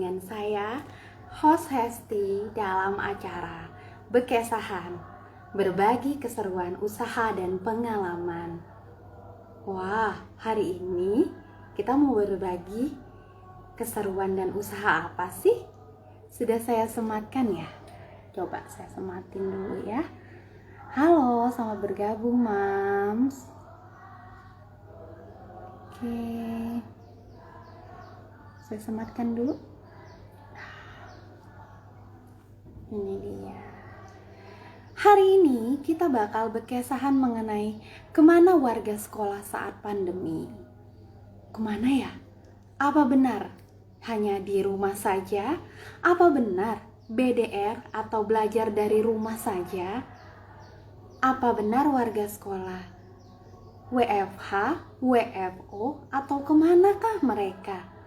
dengan saya, host Hesti dalam acara Bekesahan, berbagi keseruan usaha dan pengalaman. Wah, hari ini kita mau berbagi keseruan dan usaha apa sih? Sudah saya sematkan ya? Coba saya sematin dulu ya. Halo, selamat bergabung, Mams. Oke, saya sematkan dulu. Ini dia. Hari ini kita bakal berkesahan mengenai kemana warga sekolah saat pandemi. Kemana ya? Apa benar hanya di rumah saja? Apa benar BDR atau belajar dari rumah saja? Apa benar warga sekolah WFH, WFO, atau kemanakah mereka?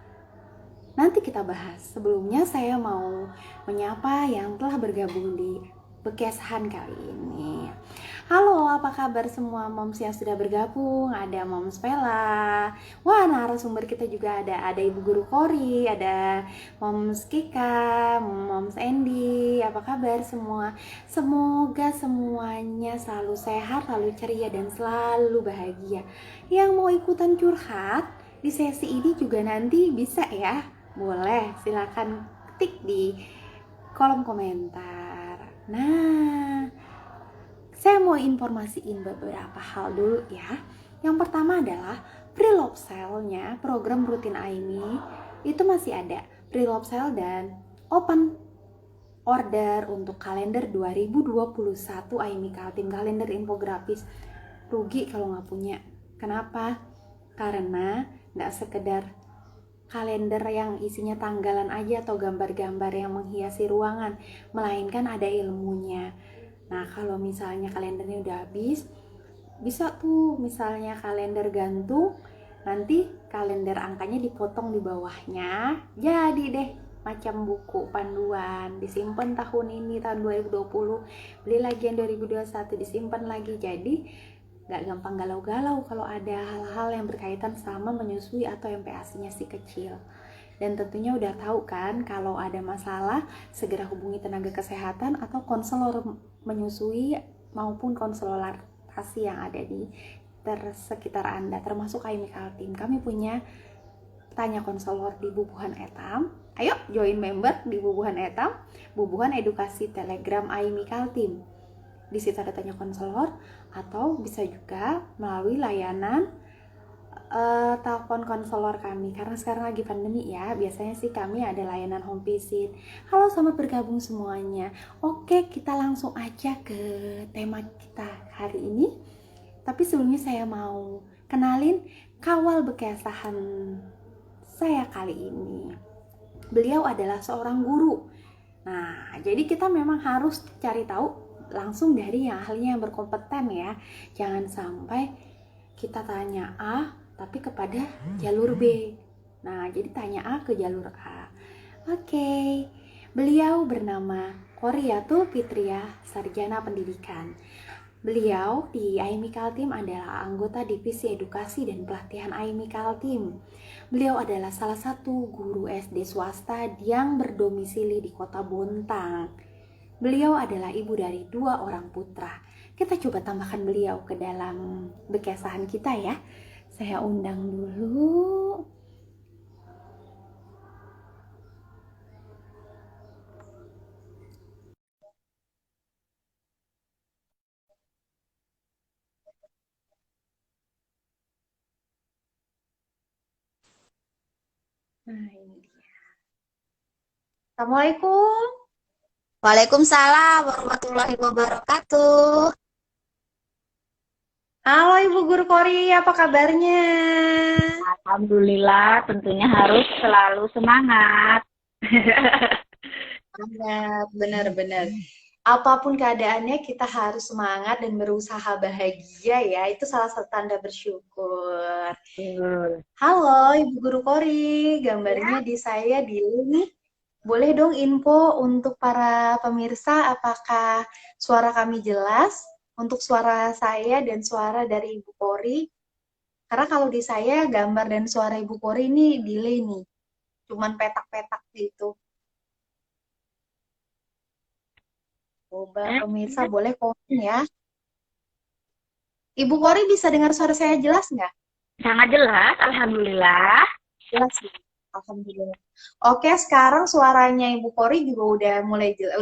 Nanti kita bahas. Sebelumnya saya mau menyapa yang telah bergabung di Bekesahan kali ini. Halo, apa kabar semua moms yang sudah bergabung? Ada Moms Pela. Wah, narasumber kita juga ada Ibu Guru Kori, ada Moms Kika, Moms Endi. Apa kabar semua? Semoga semuanya selalu sehat, selalu ceria, dan selalu bahagia. Yang mau ikutan curhat di sesi ini juga nanti bisa ya. Boleh, silakan ketik di kolom komentar. Nah, saya mau informasiin beberapa hal dulu ya. Yang pertama adalah pre-love sale-nya program rutin AIMI itu masih ada pre-love sale dan open order untuk kalender 2021 AIMI Kaltim, kalender infografis. Rugi kalau nggak punya. Kenapa? Karena nggak sekedar kalender yang isinya tanggalan aja atau gambar-gambar yang menghiasi ruangan, melainkan ada ilmunya. Nah, kalau misalnya kalendernya udah habis, bisa tuh misalnya kalender gantung, nanti kalender angkanya dipotong di bawahnya, jadi deh macam buku panduan, disimpan tahun ini, tahun 2020, beli lagi yang 2021, disimpan lagi. Jadi gak gampang galau-galau kalau ada hal-hal yang berkaitan sama menyusui atau MPASI-nya si kecil. Dan tentunya udah tahu kan, kalau ada masalah segera hubungi tenaga kesehatan atau konselor menyusui maupun konselor lactasi yang ada di sekitar Anda, termasuk AIMI Kaltim. Kami punya tanya konselor di Bubuhan Etam. Ayo join member di Bubuhan Etam, Bubuhan Edukasi Telegram AIMI Kaltim. Di situ ada tanya konselor, atau bisa juga melalui layanan telepon konselor kami, karena sekarang lagi pandemi ya. Biasanya sih kami ada layanan home visit. Halo, selamat bergabung semuanya. Oke, kita langsung aja ke tema kita hari ini. Tapi sebelumnya saya mau kenalin kawal Bekesahan saya kali ini. Beliau adalah seorang guru. Nah, jadi kita memang harus cari tahu langsung dari yang ahlinya yang berkompeten ya. Jangan sampai kita tanya A tapi kepada jalur B. Nah, jadi tanya A ke jalur A. Oke. Beliau bernama Koriatul Fitria, sarjana pendidikan. Beliau di AIMI Kaltim adalah anggota Divisi Edukasi dan Pelatihan AIMI Kaltim. Beliau adalah salah satu guru SD swasta yang berdomisili di Kota Bontang. Beliau adalah ibu dari 2 orang putra. Kita coba tambahkan beliau ke dalam bekesahan kita ya. Saya undang dulu. Nah, ini dia. Assalamualaikum. Waalaikumsalam warahmatullahi wabarakatuh. Halo Ibu Guru Kori, apa kabarnya? Alhamdulillah, tentunya harus selalu semangat. Semangat, benar-benar. Apapun keadaannya kita harus semangat dan berusaha bahagia ya. Itu salah satu tanda bersyukur. Betul. Halo Ibu Guru Kori, gambarnya di saya di nih. Boleh dong info untuk para pemirsa apakah suara kami jelas untuk suara saya dan suara dari Ibu Kori? Karena kalau di saya gambar dan suara Ibu Kori ini delay nih. cuman petak-petak gitu. Coba pemirsa Iya. boleh komen ya. Ibu Kori bisa dengar suara saya jelas nggak? Sangat jelas, alhamdulillah. Jelas ya. Alhamdulillah. Oke, sekarang suaranya Ibu Kori juga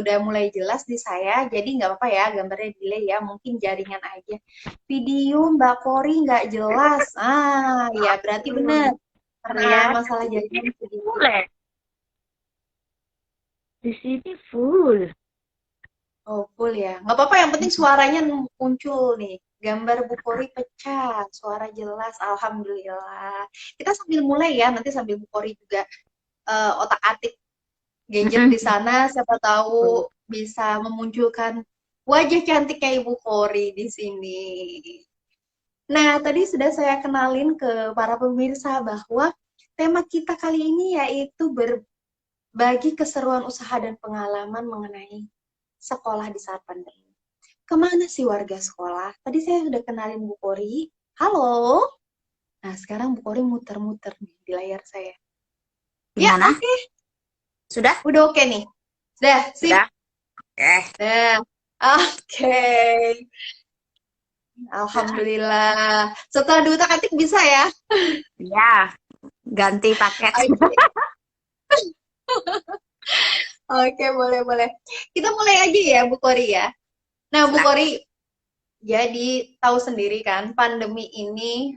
udah mulai jelas di saya. Jadi nggak apa-apa ya, gambarnya delay ya. Mungkin jaringan aja. Video Mbak Kori nggak jelas. Ya berarti benar. Karena Ya, masalah tapi di jaringan sini full sedikit. ya. Di sini full. Oh, full ya. Nggak apa-apa, yang penting suaranya muncul nih. Gambar Bu Kori pecah, suara jelas. Alhamdulillah. Kita sambil mulai ya, nanti sambil Bu Kori juga otak-atik gadget di Mm-mm. sana, siapa tahu bisa memunculkan wajah cantiknya Ibu Kori di sini. Nah, tadi sudah saya kenalin ke para pemirsa bahwa tema kita kali ini yaitu berbagi keseruan usaha dan pengalaman mengenai sekolah di saat pandemi. Kemana sih warga sekolah? Tadi saya sudah kenalin Bu Kori. Halo. Nah, sekarang Bu Kori muter-muter nih di layar saya. Ya, Gimana? oke. Sudah? Udah oke nih. Dah, sip. Sudah? Eh, Dah. Oke. Alhamdulillah. Setelah diutak-atik bisa ya? ya, ganti paket. Oke. Oke, boleh, boleh. Kita mulai aja ya, Bu Kori ya. Nah, Bu Silakan. Kori, jadi tahu sendiri kan, pandemi ini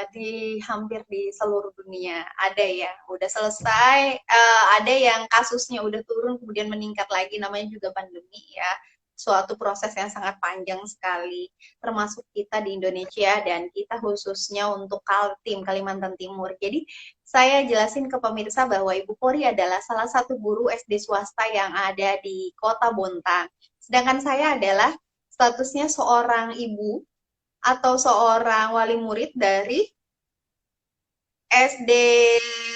di hampir di seluruh dunia ada ya, udah selesai, ada yang kasusnya udah turun kemudian meningkat lagi, namanya juga pandemi ya. Suatu proses yang sangat panjang sekali, termasuk kita di Indonesia dan kita khususnya untuk Kaltim, Kalimantan Timur. Jadi saya jelasin ke pemirsa bahwa Ibu Kori adalah salah satu guru SD swasta yang ada di Kota Bontang. Sedangkan saya adalah statusnya seorang ibu atau seorang wali murid dari SD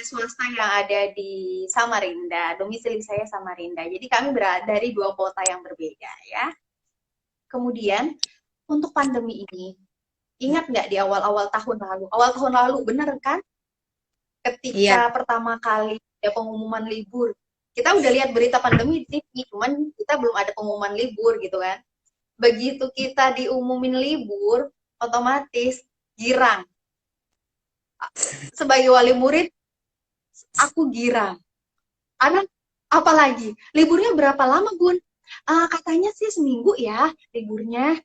swasta yang ada di Samarinda. Domisili saya Samarinda. Jadi kami berada dari dua kota yang berbeda ya. Kemudian untuk pandemi ini, ingat nggak di awal-awal tahun lalu? Awal tahun lalu, bener kan? Iya. Ketika pertama kali ada pengumuman libur, kita udah lihat berita pandemi di TV, cuman kita belum ada pengumuman libur gitu kan. Begitu kita diumumin libur, otomatis girang. Sebagai wali murid, aku girang. Anak, apalagi, liburnya berapa lama, Bun? Katanya sih seminggu ya, liburnya.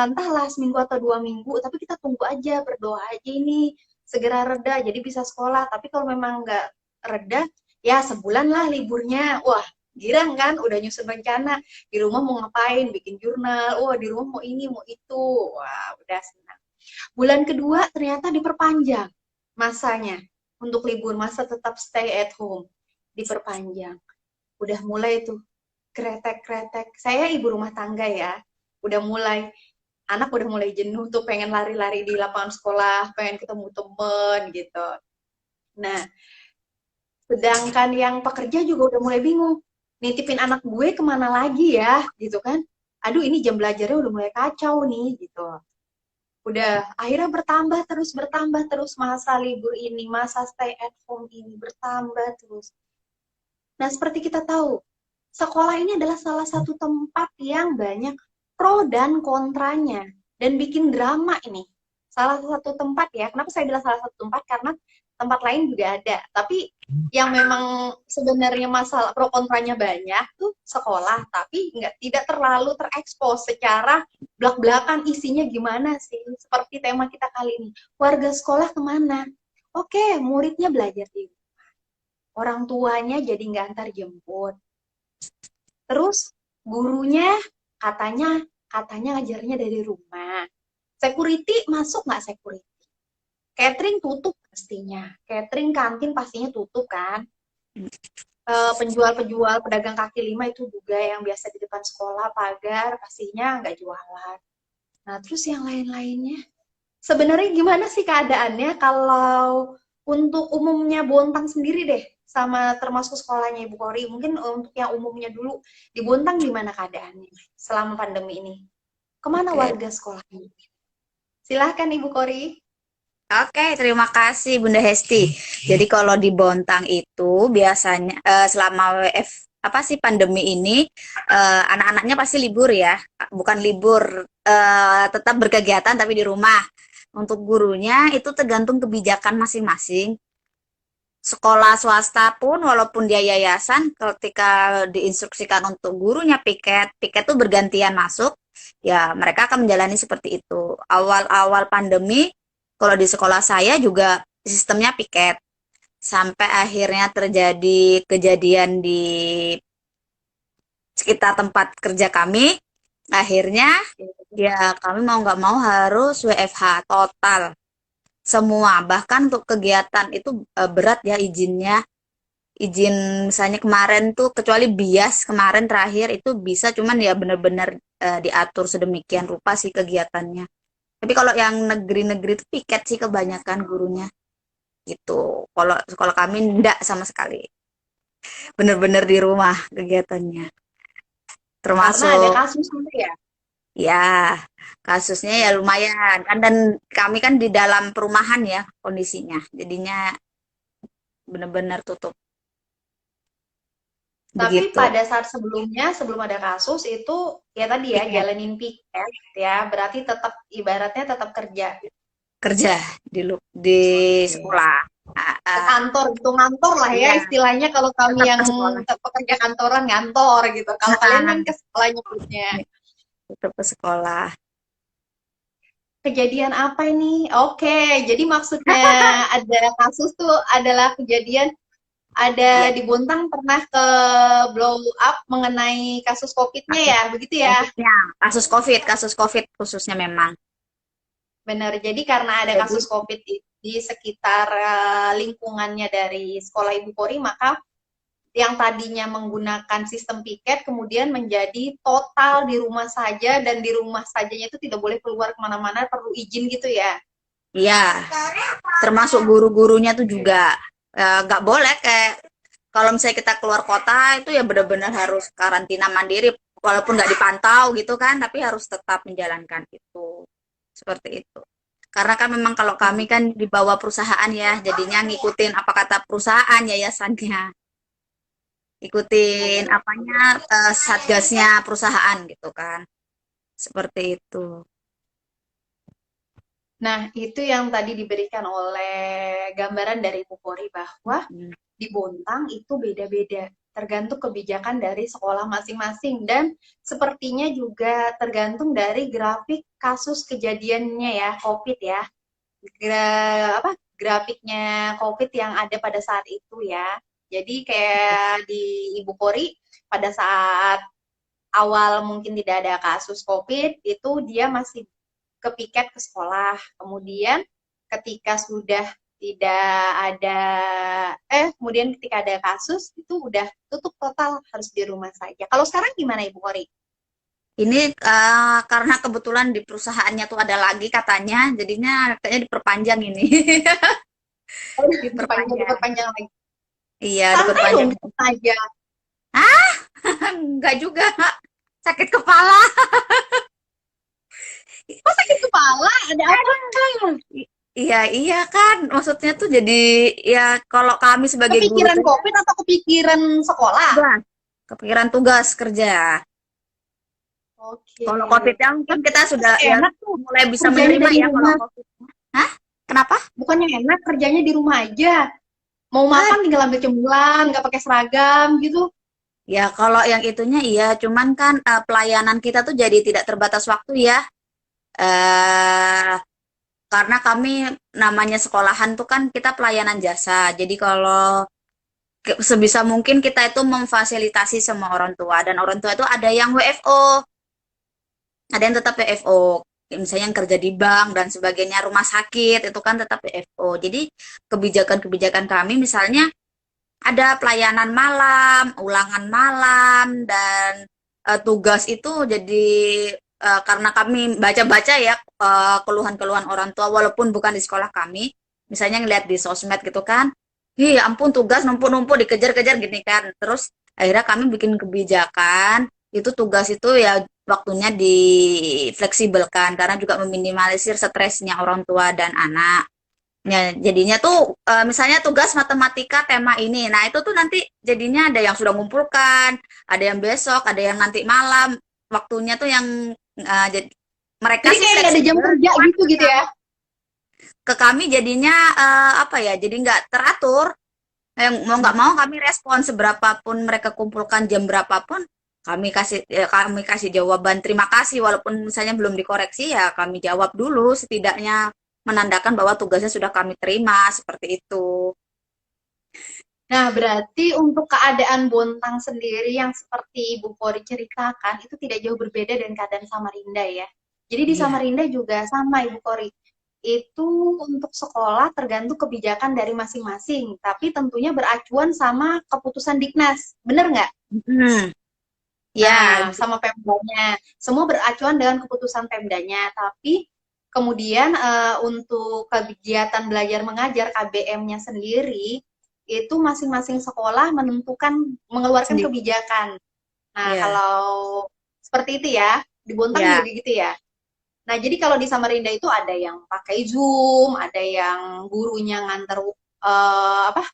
Entahlah seminggu atau 2 minggu, tapi kita tunggu aja, berdoa aja ini segera reda, jadi bisa sekolah. Tapi kalau memang nggak reda, ya sebulan lah liburnya. Wah, girang kan, udah nyusun rencana. Di rumah mau ngapain, bikin jurnal. Wah, di rumah mau ini, mau itu. Wah, udah senang. Bulan kedua ternyata diperpanjang masanya. Untuk libur, masa tetap stay at home. Diperpanjang. Udah mulai tuh kretek-kretek. Saya ibu rumah tangga ya. Udah mulai, anak udah mulai jenuh tuh pengen lari-lari di lapangan sekolah, pengen ketemu temen gitu. Nah, sedangkan yang pekerja juga udah mulai bingung. Nitipin anak gue kemana lagi ya, gitu kan. Aduh, ini jam belajarnya udah mulai kacau nih, gitu. Udah akhirnya bertambah terus masa libur ini, masa stay at home ini bertambah terus. Nah, seperti kita tahu, sekolah ini adalah salah satu tempat yang banyak pro dan kontranya dan bikin drama ini. Salah satu tempat ya, kenapa saya bilang salah satu tempat? Karena tempat lain juga ada. Tapi yang memang sebenarnya masalah pro kontranya banyak tuh sekolah, tapi tidak terlalu terekspos secara belak-belakan isinya gimana sih. Seperti tema kita kali ini, warga sekolah kemana? Oke, muridnya belajar di orang tuanya jadi nggak antar jemput. Terus gurunya katanya katanya ngajarnya dari rumah. Security masuk nggak security? Catering tutup pastinya. Catering kantin pastinya tutup kan. Penjual-penjual pedagang kaki lima itu juga yang biasa di depan sekolah pagar pastinya nggak jualan. Nah terus yang lain-lainnya. Sebenarnya gimana sih keadaannya kalau untuk umumnya Bontang sendiri deh, sama termasuk sekolahnya Ibu Kori, mungkin untuk yang umumnya dulu, di Bontang gimana keadaannya selama pandemi ini? Kemana Oke. warga sekolahnya? Silahkan Ibu Kori. Oke, terima kasih Bunda Hesti. Jadi kalau di Bontang itu biasanya selama WF apa sih pandemi ini anak-anaknya pasti libur ya, bukan libur tetap berkegiatan tapi di rumah. Untuk gurunya itu tergantung kebijakan masing-masing. Sekolah swasta pun walaupun dia yayasan ketika diinstruksikan untuk gurunya piket, piket tuh bergantian masuk, ya mereka akan menjalani seperti itu. Awal-awal pandemi kalau di sekolah saya juga sistemnya piket sampai akhirnya terjadi kejadian di sekitar tempat kerja kami. Akhirnya ya kami mau nggak mau harus WFH total semua. Bahkan untuk kegiatan itu berat ya izinnya. Izin misalnya kemarin tuh kecuali bias kemarin terakhir itu bisa cuman ya benar-benar diatur sedemikian rupa sih kegiatannya. Tapi kalau yang negeri-negeri itu piket sih kebanyakan gurunya gitu. Kalau sekolah kami enggak sama sekali. Bener-bener di rumah kegiatannya. Karena ada Termasuk kasus gitu ya. ya kasusnya ya lumayan kan dan kami kan di dalam perumahan ya kondisinya. Jadinya bener-bener tutup Tapi begitu. pada saat sebelumnya, sebelum ada kasus itu ya tadi ya Piket jalanin piket ya, berarti tetap ibaratnya tetap kerja. kerja di Oke. sekolah. Ah, Ke ah, kantor gitu, ngantor lah ya iya, istilahnya kalau kami tetap yang ke sekolah. pekerja kantoran ngantor gitu. Kalau kalian kan ke sekolah nyebutnya. Tetap ke sekolah. Kejadian apa ini? Oke, jadi maksudnya ada kasus tuh adalah kejadian ada Iya, di Bontang pernah ke blow up mengenai kasus COVID-nya kasus ya, begitu ya? COVID-nya, kasus COVID khususnya memang. Benar. Jadi karena ada Jadi kasus COVID di sekitar lingkungannya dari sekolah Ibu Kori, maka yang tadinya menggunakan sistem piket kemudian menjadi total di rumah saja dan di rumah sajanya itu tidak boleh keluar kemana-mana, perlu izin gitu ya. iya, termasuk guru-gurunya tuh juga nggak boleh kayak kalau misalnya kita keluar kota itu ya benar-benar harus karantina mandiri walaupun nggak dipantau gitu kan, tapi harus tetap menjalankan itu seperti itu. Karena kan memang kalau kami kan di bawah perusahaan ya, jadinya ngikutin apa kata perusahaan yayasannya, ikutin Oh. apanya satgasnya perusahaan gitu kan, seperti itu. Nah, itu yang tadi diberikan oleh gambaran dari Bu Kori bahwa Hmm. di Bontang itu beda-beda, tergantung kebijakan dari sekolah masing-masing dan sepertinya juga tergantung dari grafik kasus kejadiannya ya, COVID ya. Grafiknya COVID yang ada pada saat itu ya. Jadi kayak di Ibu Kori pada saat awal mungkin tidak ada kasus COVID itu dia masih kepiket ke sekolah. Kemudian ketika sudah tidak ada kemudian ketika ada kasus itu udah tutup total harus di rumah saja. Kalau sekarang gimana Ibu Kori? Ini karena kebetulan di perusahaannya tuh ada lagi katanya, jadinya kayaknya diperpanjang ini. Oh, diperpanjang Diperpanjang. diperpanjang lagi. Iya, Santai diperpanjang. dong aja. Enggak juga, sakit kepala. Kok sakit kepala? Ada apa? Iya, iya kan. Maksudnya tuh jadi ya kalau kami sebagai guru Kepikiran tuh COVID atau kepikiran sekolah? tugas, kepikiran tugas kerja. Oke. Kalau COVID yang kan kita sudah ya Enak tuh mulai bisa kerjanya menerima dari ya kalau rumah. COVID. Hah? Kenapa? Bukannya enak kerjanya di rumah aja. Mau Ah, makan tinggal ambil cemilan, nggak pakai seragam gitu. ya kalau yang itunya iya, cuman kan pelayanan kita tuh jadi tidak terbatas waktu ya. eh karena kami namanya sekolahan tuh kan kita pelayanan jasa. Jadi kalau sebisa mungkin kita itu memfasilitasi semua orang tua dan orang tua itu ada yang WFO, ada yang tetap WFO. Misalnya yang kerja di bank dan sebagainya, rumah sakit itu kan tetap WFO. Jadi kebijakan-kebijakan kami misalnya ada pelayanan malam, ulangan malam dan tugas itu jadi karena kami baca-baca ya keluhan-keluhan orang tua walaupun bukan di sekolah kami, misalnya ngeliat di sosmed gitu kan, ya ampun tugas numpuk-numpuk dikejar-kejar gini kan, terus akhirnya kami bikin kebijakan itu tugas itu ya waktunya difleksibelkan karena juga meminimalisir stresnya orang tua dan anak. Ya, jadinya tuh misalnya tugas matematika tema ini. Nah, itu tuh nanti jadinya ada yang sudah ngumpulkan, ada yang besok, ada yang nanti malam. Waktunya tuh yang mereka Jadi sih kayak nggak ada jam fleksibel, kerja cuman gitu ya. ke kami jadinya apa ya? Jadi nggak teratur. Mau nggak mau kami respon seberapapun mereka kumpulkan jam berapapun kami kasih jawaban terima kasih walaupun misalnya belum dikoreksi ya kami jawab dulu setidaknya menandakan bahwa tugasnya sudah kami terima seperti itu. Nah, berarti untuk keadaan Bontang sendiri yang seperti Ibu Pori ceritakan, itu tidak jauh berbeda dengan keadaan Samarinda ya. Jadi di Iya, Samarinda juga sama Ibu Pori. Itu untuk sekolah tergantung kebijakan dari masing-masing, tapi tentunya beracuan sama keputusan Diknas. Bener nggak? hmm, ya, Nah, sama Pemdanya. Semua beracuan dengan keputusan Pemdanya, tapi kemudian untuk kegiatan belajar mengajar KBM-nya sendiri itu masing-masing sekolah mengeluarkan sendiri. kebijakan. Nah, Ya, kalau seperti itu ya, di Bontang juga ya, gitu ya. Nah, jadi kalau di Samarinda itu ada yang pakai Zoom, ada yang gurunya nganter apa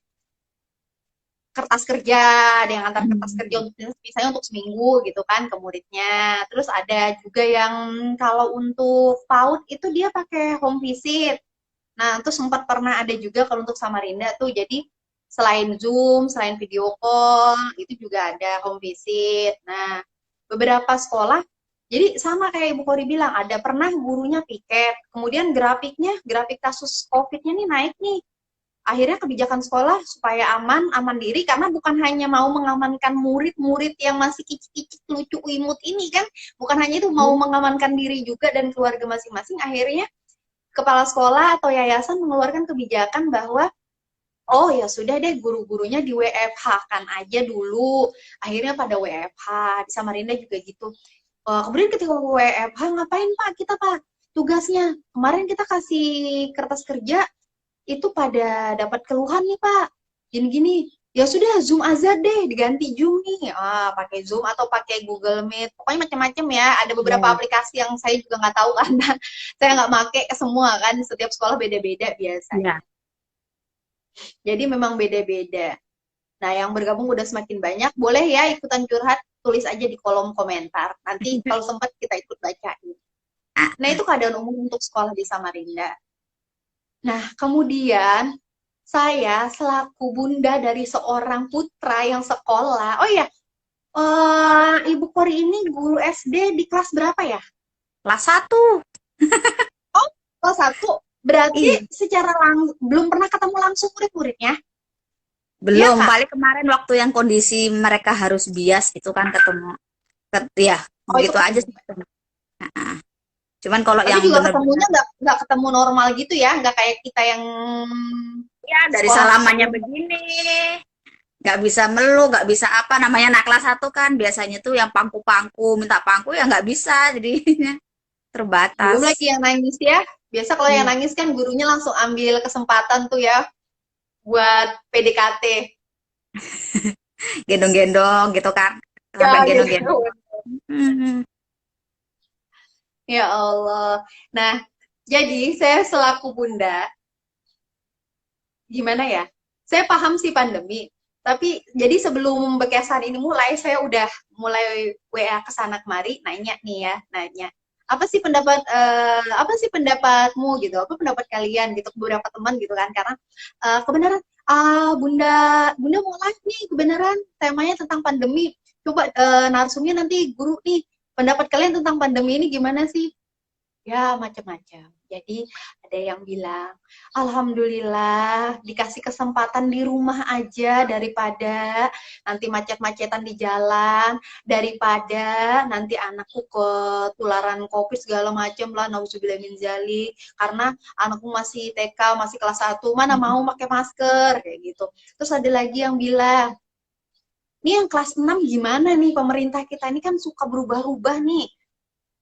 kertas kerja, ada yang antar kertas kerja hmm, untuk misalnya untuk seminggu gitu kan ke muridnya. Terus ada juga yang kalau untuk PAUD itu dia pakai home visit. Nah, itu sempat pernah ada juga kalau untuk Samarinda tuh. Jadi selain Zoom, selain video call, itu juga ada home visit. Nah, beberapa sekolah jadi sama kayak Ibu Kori bilang, ada pernah gurunya piket, kemudian grafik kasus COVID-nya nih naik nih. Akhirnya kebijakan sekolah supaya aman diri, karena bukan hanya mau mengamankan murid-murid yang masih kicik-kicik lucu imut ini kan, bukan hanya itu, mau mengamankan diri juga dan keluarga masing-masing. Akhirnya kepala sekolah atau yayasan mengeluarkan kebijakan bahwa oh ya sudah deh, guru-gurunya di WFH kan aja dulu. Akhirnya pada WFH, di Samarinda juga gitu. Kemudian ketika WFH, ngapain Pak kita Pak? Tugasnya, kemarin kita kasih kertas kerja, itu pada dapat keluhan nih Pak, gini-gini. Ya sudah, Zoom aja deh, diganti Zoom nih. Pakai Zoom atau pakai Google Meet. Pokoknya macam-macam ya. Ada beberapa ya, aplikasi yang saya juga nggak tahu karena saya nggak make semua kan. Setiap sekolah beda-beda biasanya. ya. Jadi memang beda-beda. Nah, yang bergabung udah semakin banyak. Boleh ya ikutan curhat, tulis aja di kolom komentar. Nanti kalau sempat kita ikut bacain. Nah, itu keadaan umum untuk sekolah di Samarinda. Nah, kemudian saya selaku bunda dari seorang putra yang sekolah. Oh iya, Ibu Kori ini guru SD di kelas berapa ya? Kelas 1. Oh, kelas 1. Berarti Iya, secara belum pernah ketemu langsung murid-muridnya. Iya, belum. Kak? Paling kemarin waktu yang kondisi mereka harus bias itu kan ketemu. Ya, Oh, itu begitu aja ketemu. sih ketemu. Nah, cuman kalau Tapi yang juga benar-benar ketemunya nggak ketemu normal gitu ya, nggak kayak kita yang ya dari sekolah salamannya sebelum. begini, nggak bisa melu, nggak bisa apa namanya anak kelas 1 kan biasanya tuh yang pangku-pangku, minta pangku ya nggak bisa, jadinya Belum terbatas. lagi yang nangis ya. Biasa kalau yang Iya, nangis kan gurunya langsung ambil kesempatan tuh ya buat PDKT. gendong-gendong gitu kan, sampai Ya gitu. gendong-gendong. Hmm, Ya Allah. Nah, jadi saya selaku bunda, gimana ya? Saya paham sih pandemi, tapi jadi sebelum bekesan ini mulai, saya udah mulai WA ke sana kemari, nanya nih ya, nanya. Apa sih pendapatmu gitu? Apa pendapat kalian gitu? Beberapa teman gitu kan, karena kebenaran Bunda Bunda mau live nih, kebenaran temanya tentang pandemi. Coba narsumnya nanti guru nih, pendapat kalian tentang pandemi ini gimana sih? Ya, macam-macam. Jadi ada yang bilang, Alhamdulillah dikasih kesempatan di rumah aja daripada nanti macet-macetan di jalan, daripada nanti anakku ketularan COVID segala macam lah, nauzubillah min zalik, karena anakku masih TK, masih kelas 1, mana mau pakai masker kayak gitu. Terus ada lagi yang bilang, "Nih yang kelas 6 gimana nih, pemerintah kita ini kan suka berubah-ubah nih."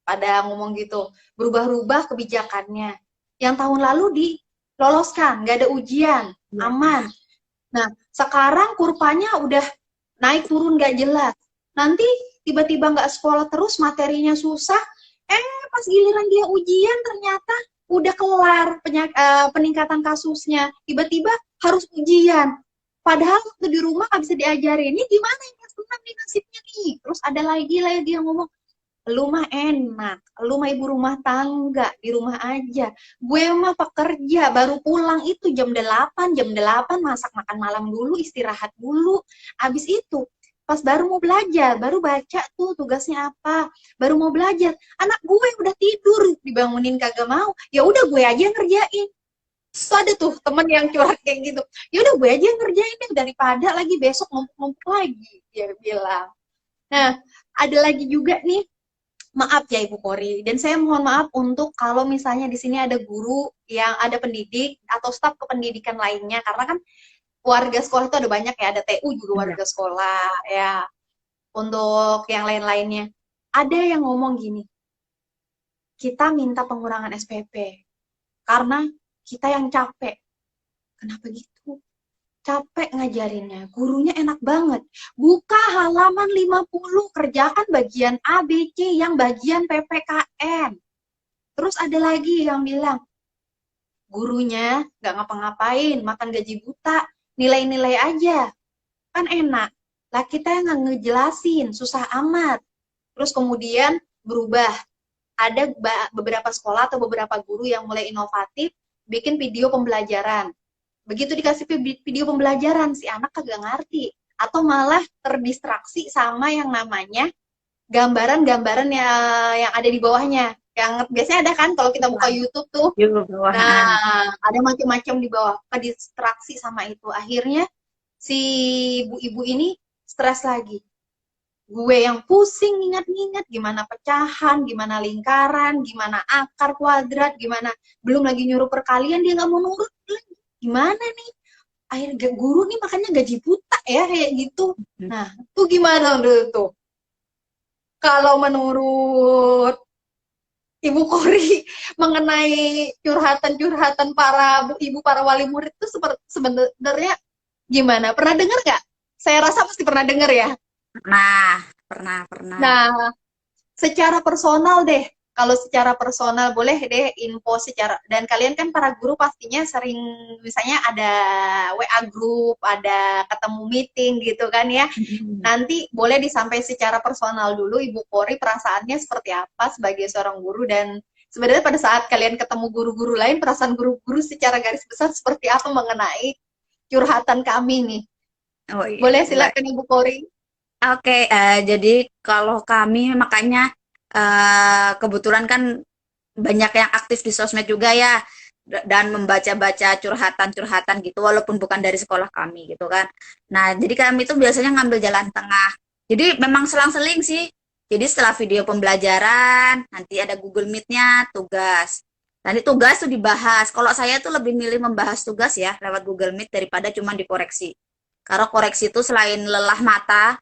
Pada ngomong gitu, berubah-ubah kebijakannya. Yang tahun lalu diloloskan, nggak ada ujian, iya. aman. Nah, sekarang kurvanya udah naik turun nggak jelas. Nanti tiba-tiba nggak sekolah terus, materinya susah, pas giliran dia ujian ternyata udah kelar peningkatan kasusnya, tiba-tiba harus ujian. Padahal waktu di rumah nggak bisa diajarin. Ini gimana ini senang nih nasibnya nih. Terus ada lagi yang ngomong, lu mah enak, lu mah ibu rumah tangga, di rumah aja. Gue mah pekerja, baru pulang itu jam 8 masak makan malam dulu, istirahat dulu. Abis itu, pas baru mau belajar, baru baca tuh tugasnya apa, baru mau belajar. Anak gue udah tidur, dibangunin kagak mau. Ya udah gue aja yang ngerjain. Terus ada tuh temen yang curhat kayak gitu. Ya udah gue aja yang ngerjain deh, daripada lagi besok numpuk-numpuk lagi, dia bilang. Nah, ada lagi juga nih, maaf ya Ibu Kori, dan saya mohon maaf untuk kalau misalnya di sini ada guru yang ada pendidik atau staf kependidikan lainnya, karena kan warga sekolah itu ada banyak ya, ada TU juga Iya. warga sekolah ya, untuk yang lain-lainnya. Ada yang ngomong gini, kita minta pengurangan SPP karena kita yang capek. Kenapa gitu? Capek ngajarinnya, gurunya enak banget. Buka halaman 50, kerjakan bagian A, B, C, yang bagian PPKN. Terus ada lagi yang bilang, gurunya nggak ngapa-ngapain, makan gaji buta, nilai-nilai aja. Kan enak. Lah kita yang nggak ngejelasin, susah amat. Terus kemudian berubah. Ada beberapa sekolah atau beberapa guru yang mulai inovatif, bikin video pembelajaran. Begitu dikasih video pembelajaran, si anak kagak ngerti. Atau malah terdistraksi sama yang namanya gambaran-gambaran yang ada di bawahnya. Yang biasanya ada kan kalau kita buka YouTube tuh. Nah, ada macam-macam di bawah. Kedistraksi sama itu. Akhirnya si ibu-ibu ini stres lagi. Gue yang pusing ingat-ingat gimana pecahan, gimana lingkaran, gimana akar kuadrat, gimana belum lagi nyuruh perkalian dia nggak mau nurut. Gimana nih? Akhirnya guru nih makanya gaji buta ya kayak gitu. Nah, tuh gimana tuh? Kalau menurut Ibu Kori mengenai curhatan-curhatan para ibu, para wali murid itu sebenarnya gimana? Pernah dengar nggak? Saya rasa pasti pernah dengar ya. Pernah. Nah, secara personal deh, kalau secara personal boleh deh info secara, dan kalian kan para guru pastinya sering misalnya ada WA group, ada ketemu meeting gitu kan ya. Nanti boleh disampaikan secara personal dulu Ibu Kori perasaannya seperti apa sebagai seorang guru, dan sebenarnya pada saat kalian ketemu guru-guru lain perasaan guru-guru secara garis besar seperti apa mengenai curhatan kami nih. Oh iya, Boleh silakan Ibu Kori. Oke, jadi kalau kami makanya kebetulan kan banyak yang aktif di sosmed juga ya, dan membaca-baca curhatan-curhatan gitu, walaupun bukan dari sekolah kami gitu kan. Nah, jadi kami itu biasanya ngambil jalan tengah. Jadi memang selang-seling sih. Jadi setelah video pembelajaran, nanti ada Google Meet-nya, tugas. Nanti tugas tuh dibahas. Kalau saya tuh lebih milih membahas tugas ya lewat Google Meet daripada cuma dikoreksi. Karena koreksi itu selain lelah mata,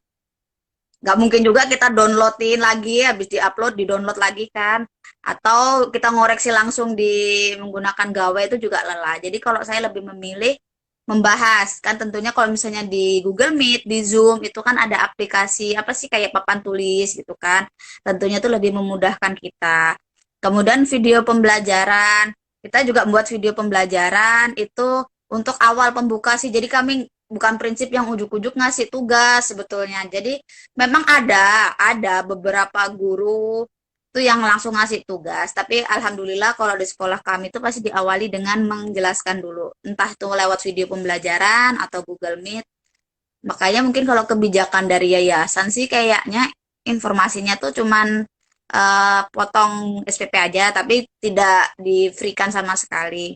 nggak mungkin juga kita downloadin lagi, habis di-upload, di-download lagi kan. Atau kita ngoreksi langsung di menggunakan Gawai itu juga lelah. Jadi kalau saya lebih memilih membahas, kan tentunya kalau misalnya di Google Meet, di Zoom, itu kan ada aplikasi, apa sih, kayak papan tulis gitu kan. Tentunya itu lebih memudahkan kita. Kemudian video pembelajaran, kita juga membuat video pembelajaran itu untuk awal pembuka sih. Jadi kami bukan prinsip yang ujuk-ujuk ngasih tugas sebetulnya. Jadi memang ada beberapa guru tuh yang langsung ngasih tugas, tapi alhamdulillah kalau di sekolah kami itu pasti diawali dengan menjelaskan dulu, entah itu lewat video pembelajaran atau Google Meet. Makanya mungkin kalau kebijakan dari yayasan sih kayaknya informasinya tuh cuman potong SPP aja, tapi tidak di-free-kan sama sekali.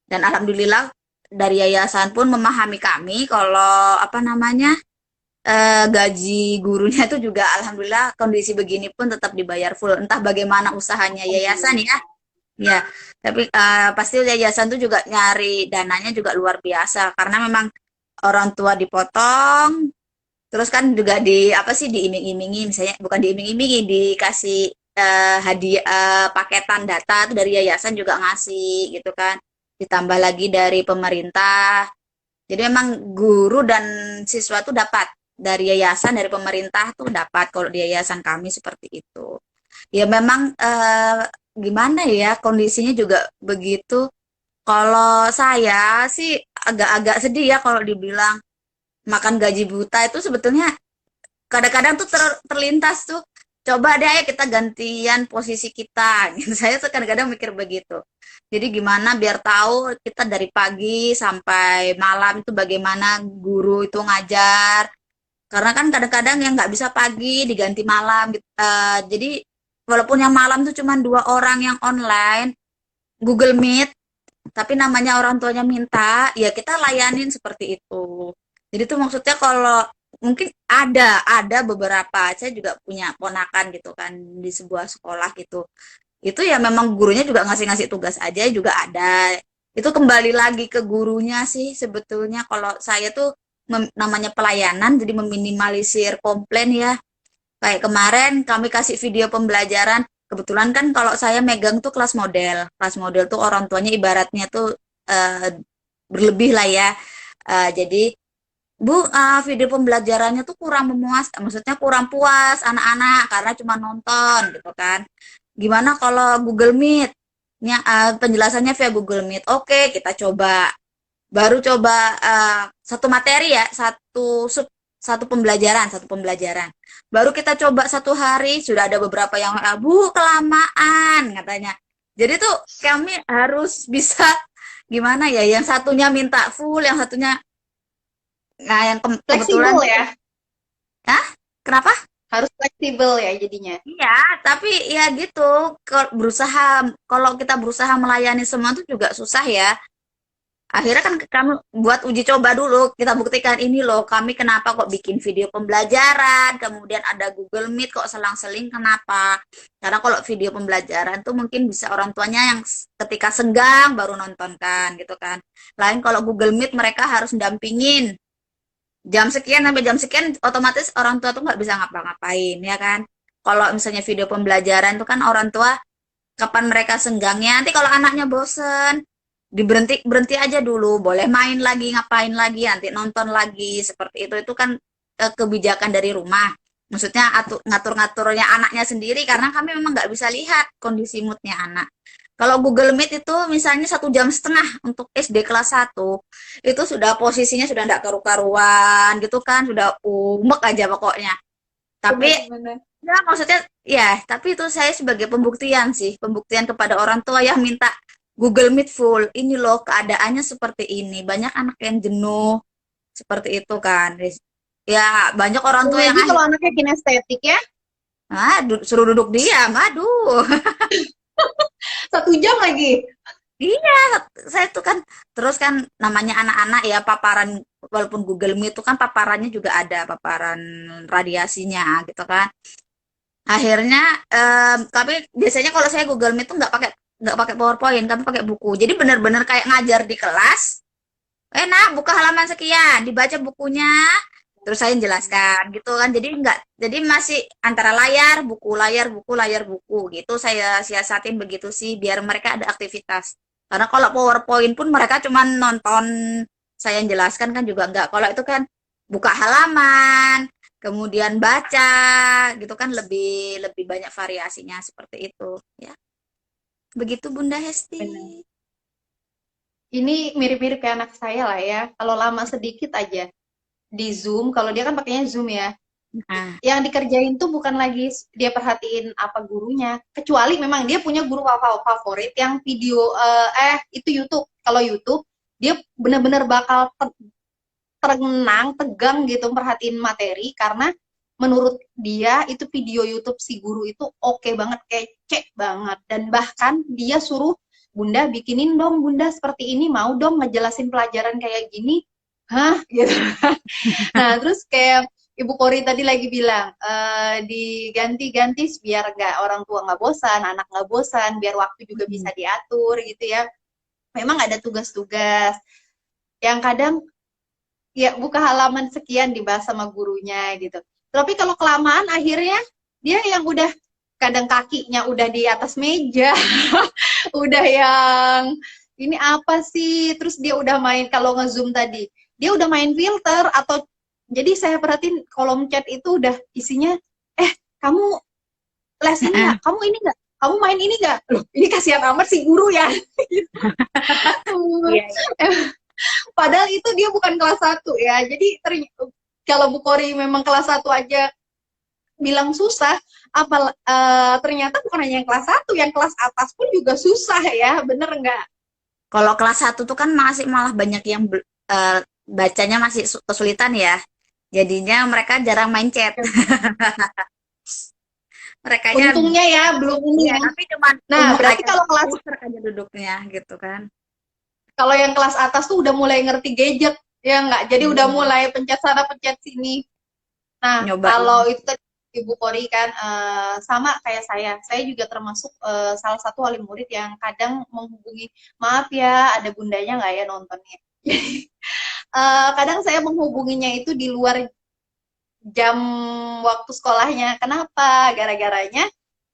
Dan alhamdulillah dari yayasan pun memahami kami kalau apa namanya, gaji gurunya itu juga alhamdulillah kondisi begini pun tetap dibayar full. Entah bagaimana usahanya yayasan ya. Ya, tapi pasti yayasan itu juga nyari dananya juga luar biasa karena memang orang tua dipotong, terus kan juga di apa sih, diiming-imingi, misalnya bukan diiming-imingi, dikasih hadiah, paketan data tuh dari yayasan juga ngasih gitu kan. Ditambah lagi dari pemerintah. Jadi memang guru dan siswa tuh dapat dari yayasan, dari pemerintah tuh dapat kalau di yayasan kami seperti itu. Ya memang gimana ya, kondisinya juga begitu. Kalau saya sih agak-agak sedih ya kalau dibilang makan gaji buta. Itu sebetulnya kadang-kadang tuh terlintas tuh, coba deh ayo kita gantian posisi kita. Gitu. Saya tuh kadang-kadang mikir begitu. Jadi gimana biar tahu kita dari pagi sampai malam itu bagaimana guru itu ngajar. Karena kan kadang-kadang yang nggak bisa pagi diganti malam. Gitu. Jadi walaupun yang malam tuh cuma 2 orang yang online, Google Meet, tapi namanya orang tuanya minta, ya kita layanin seperti itu. Jadi tuh maksudnya kalau mungkin ada beberapa, saya juga punya ponakan gitu kan di sebuah sekolah gitu. Itu ya memang gurunya juga ngasih-ngasih tugas aja juga ada. Itu kembali lagi ke gurunya sih sebetulnya. Kalau saya tuh namanya pelayanan jadi meminimalisir komplain ya. Kayak kemarin kami kasih video pembelajaran. Kebetulan kan kalau saya megang tuh kelas model. Kelas model tuh orang tuanya ibaratnya tuh berlebih lah ya. Jadi Bu, video pembelajarannya tuh kurang memuas, maksudnya kurang puas anak-anak karena cuma nonton gitu kan. Gimana kalau Google Meet? Penjelasannya via Google Meet. Oke, kita coba. Baru coba satu materi ya, satu pembelajaran. Baru kita coba 1 hari, sudah ada beberapa yang Bu, kelamaan katanya. Jadi tuh kami harus bisa gimana ya, yang satunya minta full, yang satunya yang kebetulan Fleksibel ya, kenapa? harus fleksibel ya jadinya. Iya, tapi ya gitu, kalau kita berusaha melayani semua itu juga susah ya. Akhirnya kan kami buat uji coba dulu, kita buktikan ini loh, kami kenapa kok bikin video pembelajaran, kemudian ada Google Meet kok selang-seling, kenapa? Karena kalau video pembelajaran tuh mungkin bisa orang tuanya yang ketika senggang baru nontonkan gitu kan. Lain kalau Google Meet mereka harus dampingin jam sekian sampai jam sekian, otomatis orang tua tuh nggak bisa ngapa-ngapain ya kan. Kalau misalnya video pembelajaran tuh kan orang tua kapan mereka senggangnya, nanti kalau anaknya bosen berhenti aja dulu, boleh main lagi, ngapain lagi, nanti nonton lagi, seperti itu kan kebijakan dari rumah. Maksudnya ngatur-ngaturnya anaknya sendiri karena kami memang nggak bisa lihat kondisi moodnya anak. Kalau Google Meet itu misalnya 1,5 jam untuk SD kelas 1, itu sudah posisinya sudah nggak karu-karuan gitu kan, sudah umek aja pokoknya. Tapi Benar-benar. ya maksudnya ya, tapi itu saya sebagai pembuktian sih, pembuktian kepada orang tua yang minta Google Meet full. Ini loh keadaannya seperti ini. Banyak anak yang jenuh seperti itu kan. Ya banyak orang tua yang Apalagi kalau anaknya kinestetik ya, suruh duduk diam. Aduh. 1 jam lagi. Iya, saya tuh kan terus kan namanya anak-anak ya paparan, walaupun Google Meet itu kan paparannya juga ada paparan radiasinya gitu kan. Akhirnya tapi biasanya kalau saya Google Meet tuh nggak pakai PowerPoint, kami pakai buku. Jadi benar-benar kayak ngajar di kelas. Nah, buka halaman sekian, dibaca bukunya, terus saya jelaskan gitu kan. Jadi masih antara layar, buku, layar, buku, layar, buku gitu. Saya siasatin begitu sih biar mereka ada aktivitas. Karena kalau PowerPoint pun mereka cuma nonton saya jelaskan kan juga enggak. Kalau itu kan buka halaman, kemudian baca gitu kan lebih lebih banyak variasinya seperti itu ya. Begitu Bunda Hesti. Benar. Ini mirip-mirip kayak anak saya lah ya. Kalau lama sedikit aja di Zoom, kalau dia kan pakainya Zoom ya. Nah, Yang dikerjain tuh bukan lagi dia perhatiin apa gurunya, kecuali memang dia punya guru favorit yang video itu YouTube. Kalau YouTube dia benar-benar bakal tenang, tegang gitu perhatiin materi karena menurut dia itu video YouTube si guru itu oke banget, kece banget, dan bahkan dia suruh Bunda bikinin dong Bunda seperti ini, mau dong ngejelasin pelajaran kayak gini, hah gitu. Nah terus kayak Ibu Kori tadi lagi bilang diganti-ganti biar nggak orang tua nggak bosan, anak nggak bosan, biar waktu juga bisa diatur gitu ya. Memang ada tugas-tugas yang kadang ya buka halaman sekian dibahas sama gurunya gitu. Tapi kalau kelamaan akhirnya dia yang udah kadang kakinya udah di atas meja, udah yang ini apa sih? Terus dia udah main kalau nge-zoom tadi, dia udah main filter atau jadi saya perhatiin kolom chat itu udah isinya, kamu les ini nggak? Kamu ini nggak? kamu main ini nggak? Loh, ini kasihan amat si guru ya. Iya. Padahal itu dia bukan kelas 1 ya. Jadi kalau Bu Kori memang kelas 1 aja bilang susah, ternyata bukan hanya yang kelas 1, yang kelas atas pun juga susah ya, bener nggak? Kalau kelas 1 tuh kan masih malah banyak yang bacanya masih kesulitan ya. Jadinya mereka jarang main chat. Merekanya Untungnya ya belum ini ya, ya. tapi cuman Nah, umur berarti aja, kalau kelas puter aja duduknya gitu kan. kalau yang kelas atas tuh udah mulai ngerti gadget ya nggak? Jadi udah mulai pencet sana pencet sini. Nah, Nyobain. kalau itu tadi Ibu Kori kan sama kayak saya juga termasuk salah satu wali murid yang kadang menghubungi, maaf ya, ada bundanya nggak ya nontonnya? Kadang saya menghubunginya itu di luar jam waktu sekolahnya. Kenapa? Gara-garanya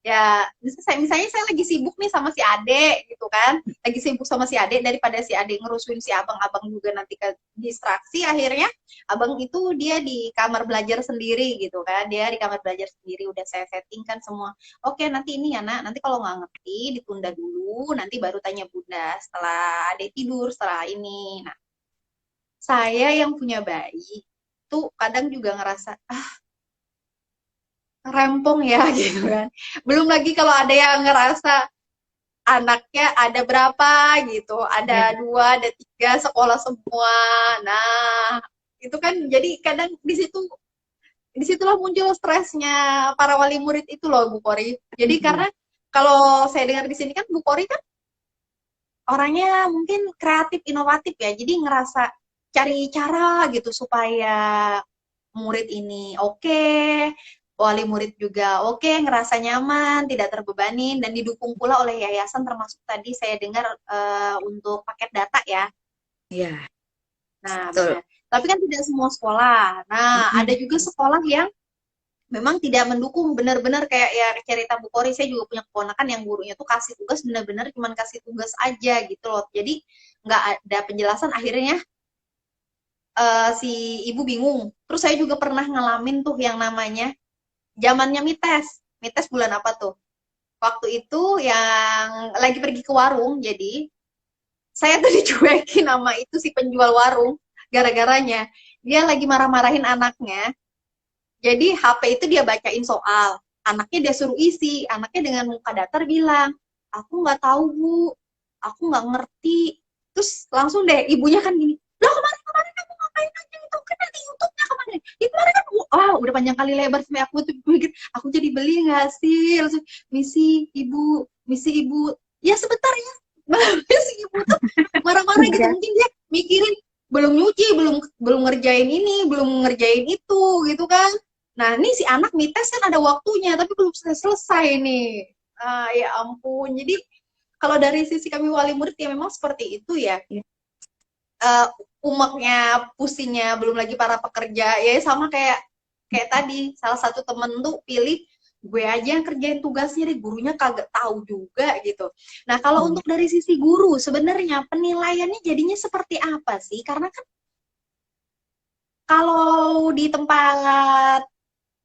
ya misalnya saya lagi sibuk nih sama si Ade gitu kan, lagi sibuk sama si Ade, daripada si Ade ngerusuin si abang juga nanti ke distraksi, akhirnya abang itu dia di kamar belajar sendiri gitu kan, dia di kamar belajar sendiri, udah saya setting kan semua, oke nanti ini ya nak, nanti kalau nggak ngerti ditunda dulu, nanti baru tanya bunda setelah Ade tidur, setelah ini. Nah, saya yang punya bayi tuh kadang juga ngerasa rempong ya gitu kan. Belum lagi kalau ada yang ngerasa anaknya ada berapa gitu, ada Ya. 2, ada 3, sekolah semua. Nah, itu kan jadi kadang disitulah muncul stresnya para wali murid itu loh Bu Kori. Jadi karena kalau saya dengar di sini kan Bu Kori kan orangnya mungkin kreatif, inovatif ya. Jadi ngerasa cari cara gitu supaya murid ini oke, wali murid juga oke, ngerasa nyaman, tidak terbebanin, dan didukung pula oleh yayasan, termasuk tadi saya dengar untuk paket data ya. Iya, Nah, betul. benar. Tapi kan tidak semua sekolah. Nah, ada juga sekolah yang memang tidak mendukung, benar-benar kayak ya cerita Bu Kori, saya juga punya keponakan yang gurunya tuh kasih tugas benar-benar cuman kasih tugas aja gitu loh. Jadi nggak ada penjelasan, akhirnya si ibu bingung. Terus saya juga pernah ngalamin tuh yang namanya zamannya mites. Mites bulan apa tuh? Waktu itu yang lagi pergi ke warung, jadi saya tuh dicuekin sama itu si penjual warung. Gara-garanya dia lagi marah-marahin anaknya. Jadi HP itu dia bacain soal. Anaknya dia suruh isi. Anaknya dengan muka datar bilang, aku nggak tahu Bu, aku nggak ngerti. Terus langsung deh ibunya kan gini, loh kemarin-kemarin kamu ngapain aja itu? Kan nanti YouTube-nya kemarin. Itu kemarin kan, udah panjang kali lebar sampai aku tuh mikir, aku jadi beli nggak sih? Langsung, misi ibu. Ya sebentar ya. Si ibu tuh marah-marah gitu, mungkin dia mikirin belum nyuci, belum ngerjain ini, belum ngerjain itu gitu kan. Nah, ini si anak mites kan ada waktunya, tapi belum selesai nih. Ya ampun. Jadi kalau dari sisi kami wali murid ya memang seperti itu ya. Iya. Umaknya, pusingnya, belum lagi para pekerja. Ya sama kayak tadi, salah satu temen tuh pilih gue aja yang kerjain tugasnya deh, gurunya kagak tahu juga gitu. Nah, kalau untuk dari sisi guru, sebenarnya penilaiannya jadinya seperti apa sih? Karena kan kalau di tempat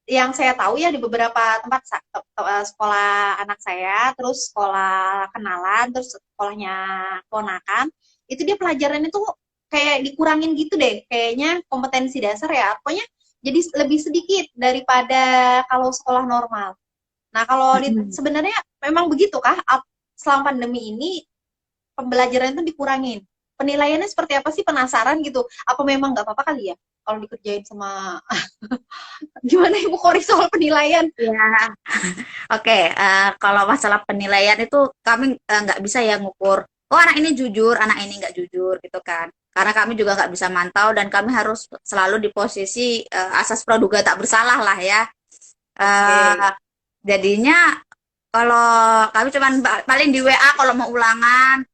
yang saya tahu ya, di beberapa tempat sekolah anak saya, terus sekolah kenalan, terus sekolahnya ponakan, itu dia pelajarannya tuh kayak dikurangin gitu deh, kayaknya kompetensi dasar ya, pokoknya jadi lebih sedikit daripada kalau sekolah normal. Nah, kalau sebenarnya memang begitukah selama pandemi ini pembelajaran itu dikurangin? Penilaiannya seperti apa sih? Penasaran gitu. Apa memang nggak apa-apa kali ya kalau dikerjain sama gimana Ibu Kori soal penilaian? Ya, oke. Kalau masalah penilaian itu kami nggak bisa ya ngukur, oh anak ini jujur, anak ini nggak jujur gitu kan. Karena kami juga nggak bisa mantau dan kami harus selalu di posisi asas praduga tak bersalah lah ya. Eh, Jadinya kalau kami cuman paling di WA kalau mau ulangan,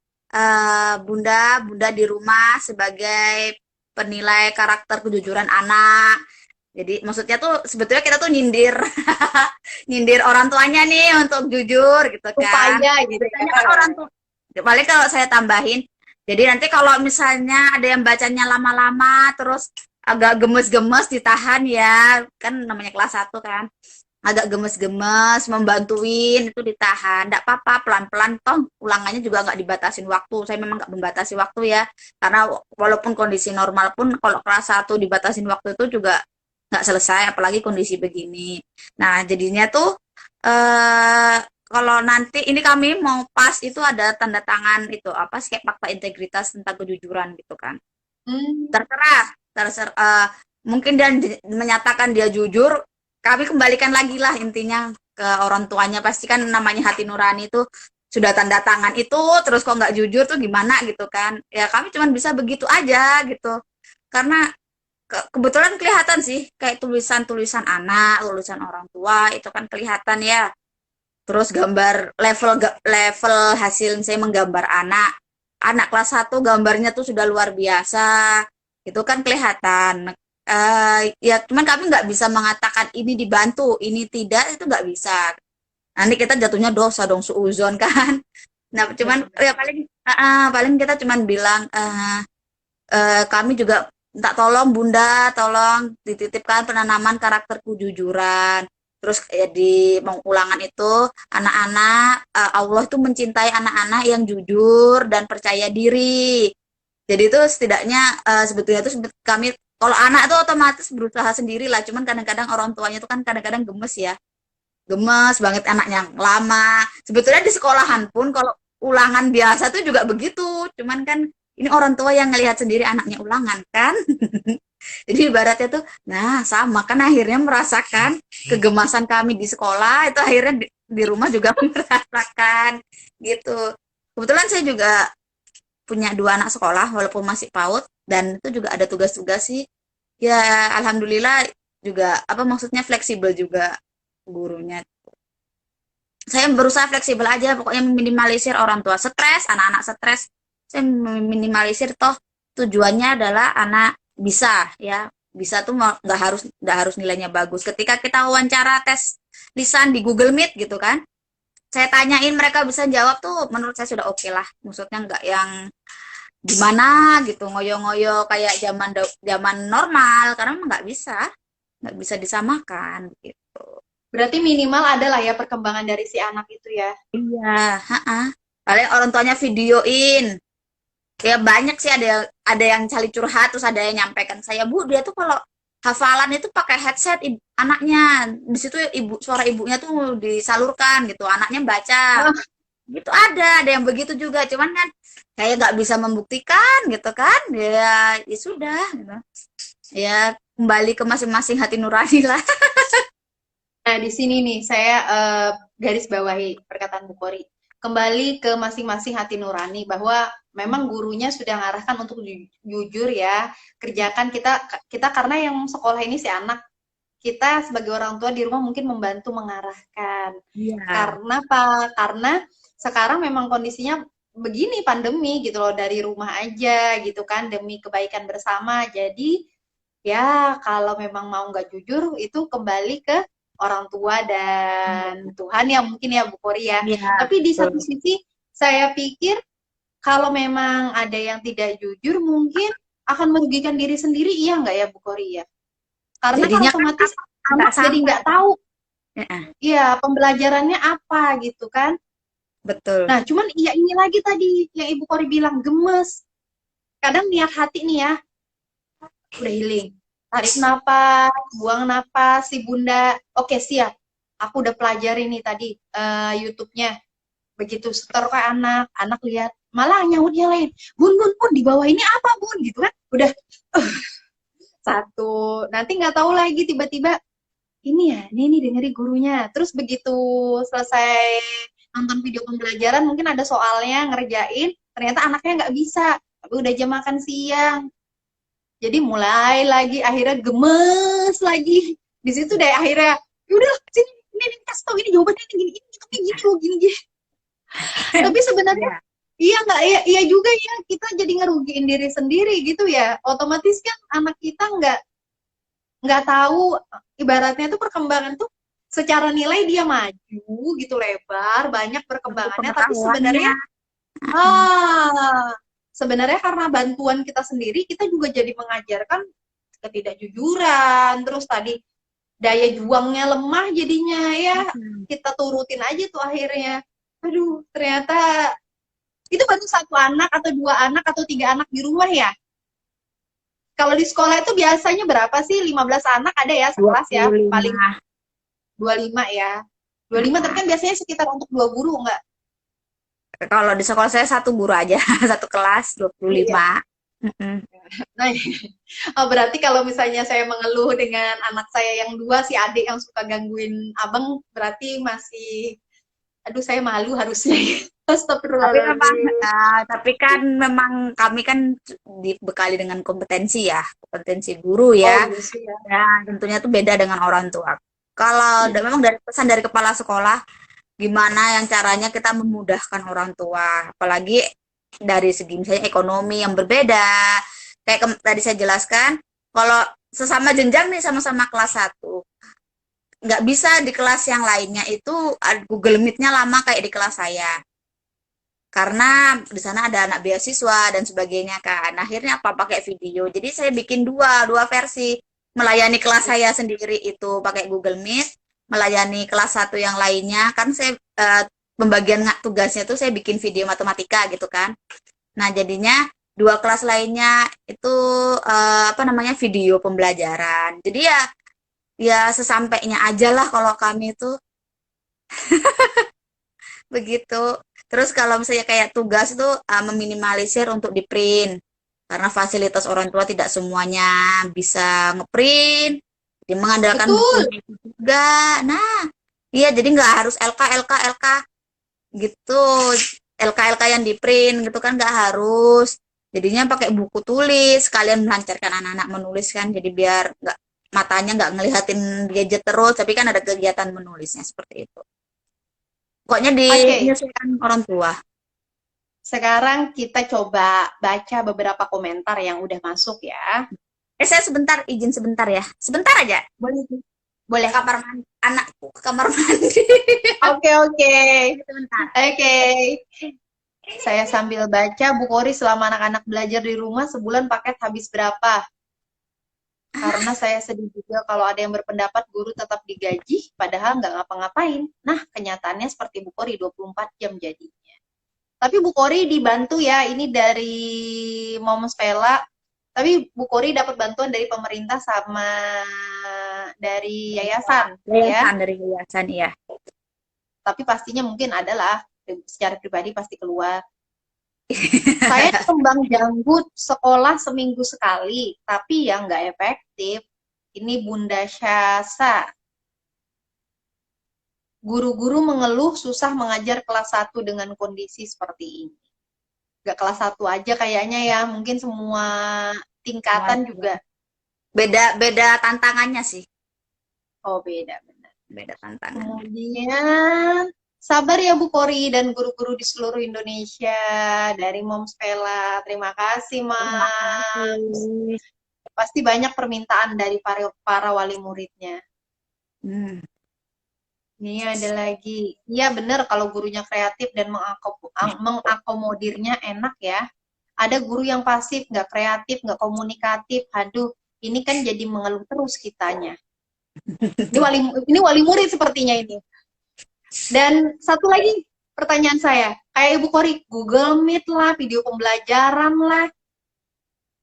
bunda di rumah sebagai penilai karakter kejujuran anak. Jadi maksudnya tuh sebetulnya kita tuh nyindir nyindir orang tuanya nih untuk jujur gitu kan. Supaya gitu Biasanya ya. kan orang tua. Paling kalau saya tambahin, jadi nanti kalau misalnya ada yang bacanya lama-lama terus agak gemes-gemes ditahan ya, kan namanya kelas 1 kan. agak gemes-gemes, membantuin itu ditahan. Nggak apa-apa, pelan-pelan toh ulangannya juga nggak dibatasin waktu. Saya memang nggak membatasi waktu ya, karena walaupun kondisi normal pun kalau kelas 1 dibatasin waktu itu juga nggak selesai, apalagi kondisi begini. Nah, jadinya tuh eh kalau nanti ini kami mau pas itu ada tanda tangan itu apa sih kayak fakta integritas tentang kejujuran gitu kan. Hmm. Terserah, mungkin dia menyatakan dia jujur, kami kembalikan lagi lah intinya ke orang tuanya. Pasti kan namanya hati nurani itu sudah tanda tangan itu, terus kok nggak jujur tuh gimana gitu kan. Ya kami cuma bisa begitu aja gitu. Karena kebetulan kelihatan sih kayak tulisan-tulisan anak, tulisan orang tua itu kan kelihatan ya. Terus gambar level hasil saya menggambar anak kelas 1 gambarnya tuh sudah luar biasa. Itu kan kelihatan. Ya cuman kami nggak bisa mengatakan ini dibantu, ini tidak, itu nggak bisa. Nanti kita jatuhnya dosa dong suuzon kan. Nah, cuman Benar-benar. ya paling kita cuman bilang kami juga minta tolong Bunda, tolong dititipkan penanaman karakter kejujuran. Terus ya di pengulangan itu anak-anak Allah itu mencintai anak-anak yang jujur dan percaya diri. Jadi itu setidaknya sebetulnya itu kami kalau anak itu otomatis berusaha sendiri lah. Cuman kadang-kadang orang tuanya itu kan kadang-kadang gemes ya, gemes banget anaknya lama. Sebetulnya di sekolahan pun kalau ulangan biasa tuh juga begitu. Cuman kan ini orang tua yang ngelihat sendiri anaknya ulangan kan. Jadi ibaratnya tuh, nah sama kan akhirnya merasakan kegemasan kami di sekolah itu akhirnya di rumah juga merasakan gitu. Kebetulan saya juga punya 2 anak sekolah walaupun masih PAUD dan itu juga ada tugas-tugas sih. Ya alhamdulillah juga apa maksudnya fleksibel juga gurunya. Saya berusaha fleksibel aja pokoknya meminimalisir orang tua stres, anak-anak stres. Saya meminimalisir toh tujuannya adalah anak bisa ya. Bisa tuh nggak harus nilainya bagus. Ketika kita wawancara tes lisan di Google Meet gitu kan, saya tanyain mereka bisa jawab tuh menurut saya sudah oke lah. Maksudnya nggak yang gimana gitu ngoyo-ngoyo kayak zaman normal karena memang nggak bisa disamakan gitu. Berarti minimal adalah ya perkembangan dari si anak itu ya. Iya, paling orang tuanya videoin. Ya banyak sih ada yang cari curhat terus ada yang nyampaikan saya, Bu, dia tuh kalau hafalan itu pakai headset anaknya. Di situ suara ibunya tuh disalurkan gitu, anaknya baca. Oh, Gitu ada yang begitu juga. Cuman kan saya nggak bisa membuktikan gitu kan. Ya sudah gitu. Ya kembali ke masing-masing hati nurani lah. nah, di sini nih saya garis bawahi perkataan Bu Kori. Kembali ke masing-masing hati nurani bahwa memang gurunya sudah mengarahkan untuk jujur ya, kerjakan kita karena yang sekolah ini si anak, kita sebagai orang tua di rumah mungkin membantu mengarahkan. Iya. Karena apa? Karena sekarang memang kondisinya begini pandemi gitu loh, dari rumah aja gitu kan demi kebaikan bersama. Jadi ya kalau memang mau nggak jujur itu kembali ke orang tua dan Tuhan ya mungkin ya Bu Kori ya. Iya, Tapi di satu betul. sisi saya pikir kalau memang ada yang tidak jujur mungkin akan merugikan diri sendiri, iya nggak ya Bu Kori ya? Karena kan Jadinya kan otomatis nggak anak jadi sampai. nggak tahu Heeh, ya pembelajarannya apa gitu kan. betul. Nah cuman iya ini lagi tadi yang Ibu Kori bilang gemes. Kadang niat hati nih ya, udah healing. Tarik napas, buang napas, si bunda. Oke siap, aku udah pelajari nih tadi YouTube-nya. Begitu setor ke anak lihat. Malah nyautnya lain. Bun, di bawah ini apa bun? Gitu kan. Udah, satu. Nanti nggak tahu lagi tiba-tiba, ini ya, ini dengerin gurunya. Terus begitu selesai nonton video pembelajaran, mungkin ada soalnya ngerjain, ternyata anaknya nggak bisa. Tapi udah jam makan siang. Jadi mulai lagi akhirnya gemes lagi. Di situ deh akhirnya, udah sini ini kasih tau ini jawabannya ini gini tapi gini loh gini. Tapi sebenarnya Iya. iya nggak iya juga ya kita jadi ngerugiin diri sendiri gitu ya. Otomatis kan anak kita nggak tahu ibaratnya tuh perkembangan tuh secara nilai dia maju gitu lebar banyak Untuk perkembangannya tapi pengetahuannya. sebenarnya ah sebenarnya karena bantuan kita sendiri kita juga jadi mengajarkan ketidakjujuran terus tadi daya juangnya lemah jadinya ya, Hmm. kita turutin aja tuh akhirnya. Aduh, ternyata itu baru satu anak atau dua anak atau tiga anak di rumah ya. Kalau di sekolah itu biasanya berapa sih? 15 anak ada ya sekelas ya, paling 25. 25 ya. 25 tapi kan biasanya sekitar untuk dua guru enggak? Kalau di sekolah saya satu guru aja, satu kelas Iya. 25. Mm-mm. Nah, oh, berarti kalau misalnya saya mengeluh dengan anak saya yang dua, si adik yang suka gangguin abang, berarti masih, aduh saya malu harusnya. Tapi memang, Astagfirullahaladzim. tapi kan memang kami kan dibekali dengan kompetensi ya, kompetensi guru Oh ya. gitu ya. Ya, tentunya itu beda dengan orang tua. Kalau memang dari pesan dari kepala sekolah, gimana yang caranya kita memudahkan orang tua, apalagi dari segi misalnya ekonomi yang berbeda. Kayak tadi saya jelaskan, kalau sesama jenjang nih sama-sama kelas satu, nggak bisa di kelas yang lainnya itu Google Meet-nya lama kayak di kelas saya. Karena di sana ada anak beasiswa dan sebagainya kan. Akhirnya apa pakai video. Jadi saya bikin dua versi. Melayani kelas saya sendiri itu pakai Google Meet, melayani kelas satu yang lainnya kan saya pembagian tugasnya itu saya bikin video matematika gitu kan. Nah, jadinya dua kelas lainnya itu apa namanya video pembelajaran. Jadi ya sesampainya aja lah kalau kami itu begitu. Terus kalau misalnya kayak tugas itu meminimalisir untuk di print karena fasilitas orang tua tidak semuanya bisa ngeprint, dia mengandalkan Betul. bukunya itu juga. Nah, iya jadi nggak harus LK gitu, LK yang di print gitu kan nggak harus. Jadinya pakai buku tulis, kalian melancarkan anak-anak menulis kan, jadi biar nggak matanya nggak ngelihatin gadget terus, tapi kan ada kegiatan menulisnya seperti itu. Pokoknya Oke, menyesuaikan orang tua. sekarang kita coba baca beberapa komentar yang udah masuk ya. Saya sebentar, izin sebentar ya. Sebentar aja. Boleh. Ke Boleh. kamar mandi. Anakku ke kamar mandi. Oke, oke. Sebentar. Oke. Saya sambil baca, Bu Kori selama anak-anak belajar di rumah sebulan paket habis berapa? Karena saya sedih juga kalau ada yang berpendapat guru tetap digaji, padahal nggak ngapa-ngapain. Nah, kenyataannya seperti Bu Kori, 24 jam jadinya. Tapi Bu Kori dibantu ya, ini dari Moms Pela. Tapi Bu Kori dapat bantuan dari pemerintah sama dari yayasan, ya. Yayasan dari yayasan, iya. Tapi pastinya mungkin adalah secara pribadi pasti keluar. Saya kembang janggut sekolah seminggu sekali, tapi yang nggak efektif. Ini Bunda Syasa. Guru-guru mengeluh susah mengajar kelas 1 dengan kondisi seperti ini. Nggak kelas 1 aja kayaknya ya, mungkin semua tingkatan juga. Beda tantangannya sih. Oh, beda benar. Beda tantangan. Kemudian sabar ya Bu Kori dan guru-guru di seluruh Indonesia dari Moms Pela. Terima kasih, Mas. Pasti banyak permintaan dari para wali muridnya. Ini ada lagi. Iya benar kalau gurunya kreatif dan mengakomodirnya enak ya. Ada guru yang pasif, nggak kreatif, nggak komunikatif. Aduh, ini kan jadi mengeluh terus kitanya. Ini wali murid sepertinya ini. Dan satu lagi pertanyaan saya, kayak Ibu Kori, Google Meet lah, video pembelajaran lah.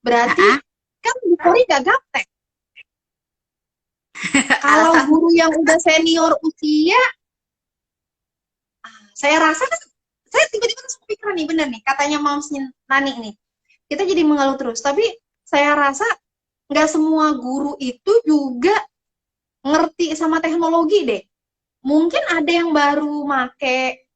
Berarti kan Ibu Kori gak gaptek. Kalau guru yang udah senior usia, saya rasa kan, saya tiba-tiba kepikiran nih, bener nih, katanya Moms Nani nih, kita jadi mengeluh terus. Tapi saya rasa nggak semua guru itu juga ngerti sama teknologi deh. Mungkin ada yang baru make